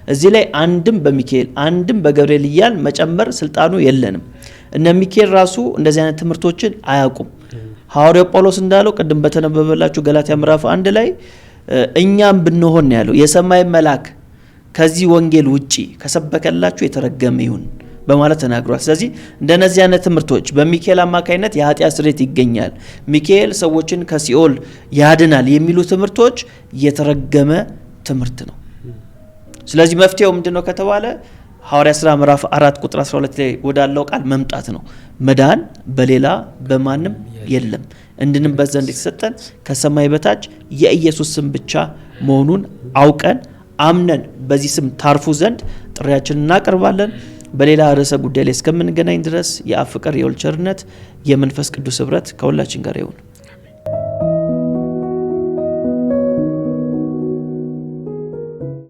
A: እዚህ ላይ አንድም በሚካኤል አንድም በገብርኤል እያል መጨመር ስልጣኑ የለንም። እነ ሚካኤል ራሱ እንደዚህ አይነት ትምህርቶችን አያውቁም። ሐዋርያው ጳውሎስ እንዳለው ቅድም በተነበበላችሁ ገላትያ ምዕራፍ 1 ላይ እኛም ብንሆን ያለው የሰማይ መልአክ ከዚህ ወንጌል ውጪ ከሰበከላችሁ የተረገመ ይሁን በማለት ተናግሯል። ስለዚህ እንደነዚህ አይነት ትምህርቶች በሚካኤል አማካይነት የኃጢአት ስርየት ይገኛል፣ ሚካኤል ሰዎችን ከሲኦል ያድናል የሚሉ ትምህርቶች የተረገመ ትምህርት ነው። ስለዚህ መፍትሄው ምንድነው ከተባለ ሐዋርያ ሥራ ምዕራፍ 4 ቁጥር 12 ላይ ወዳለው ቃል መምጣት ነው። መዳን በሌላ በማንም የለም፣ እንድንበት ዘንድ የተሰጠን ከሰማይ በታች የኢየሱስ ስም ብቻ መሆኑን አውቀን አምነን በዚህ ስም ታርፉ ዘንድ ጥሪያችንን እናቀርባለን። በሌላ ርዕሰ ጉዳይ ላይ እስከምንገናኝ ድረስ የአብ ፍቅር፣ የወልድ ቸርነት፣ የመንፈስ ቅዱስ ኅብረት ከሁላችን ጋር ይሁን።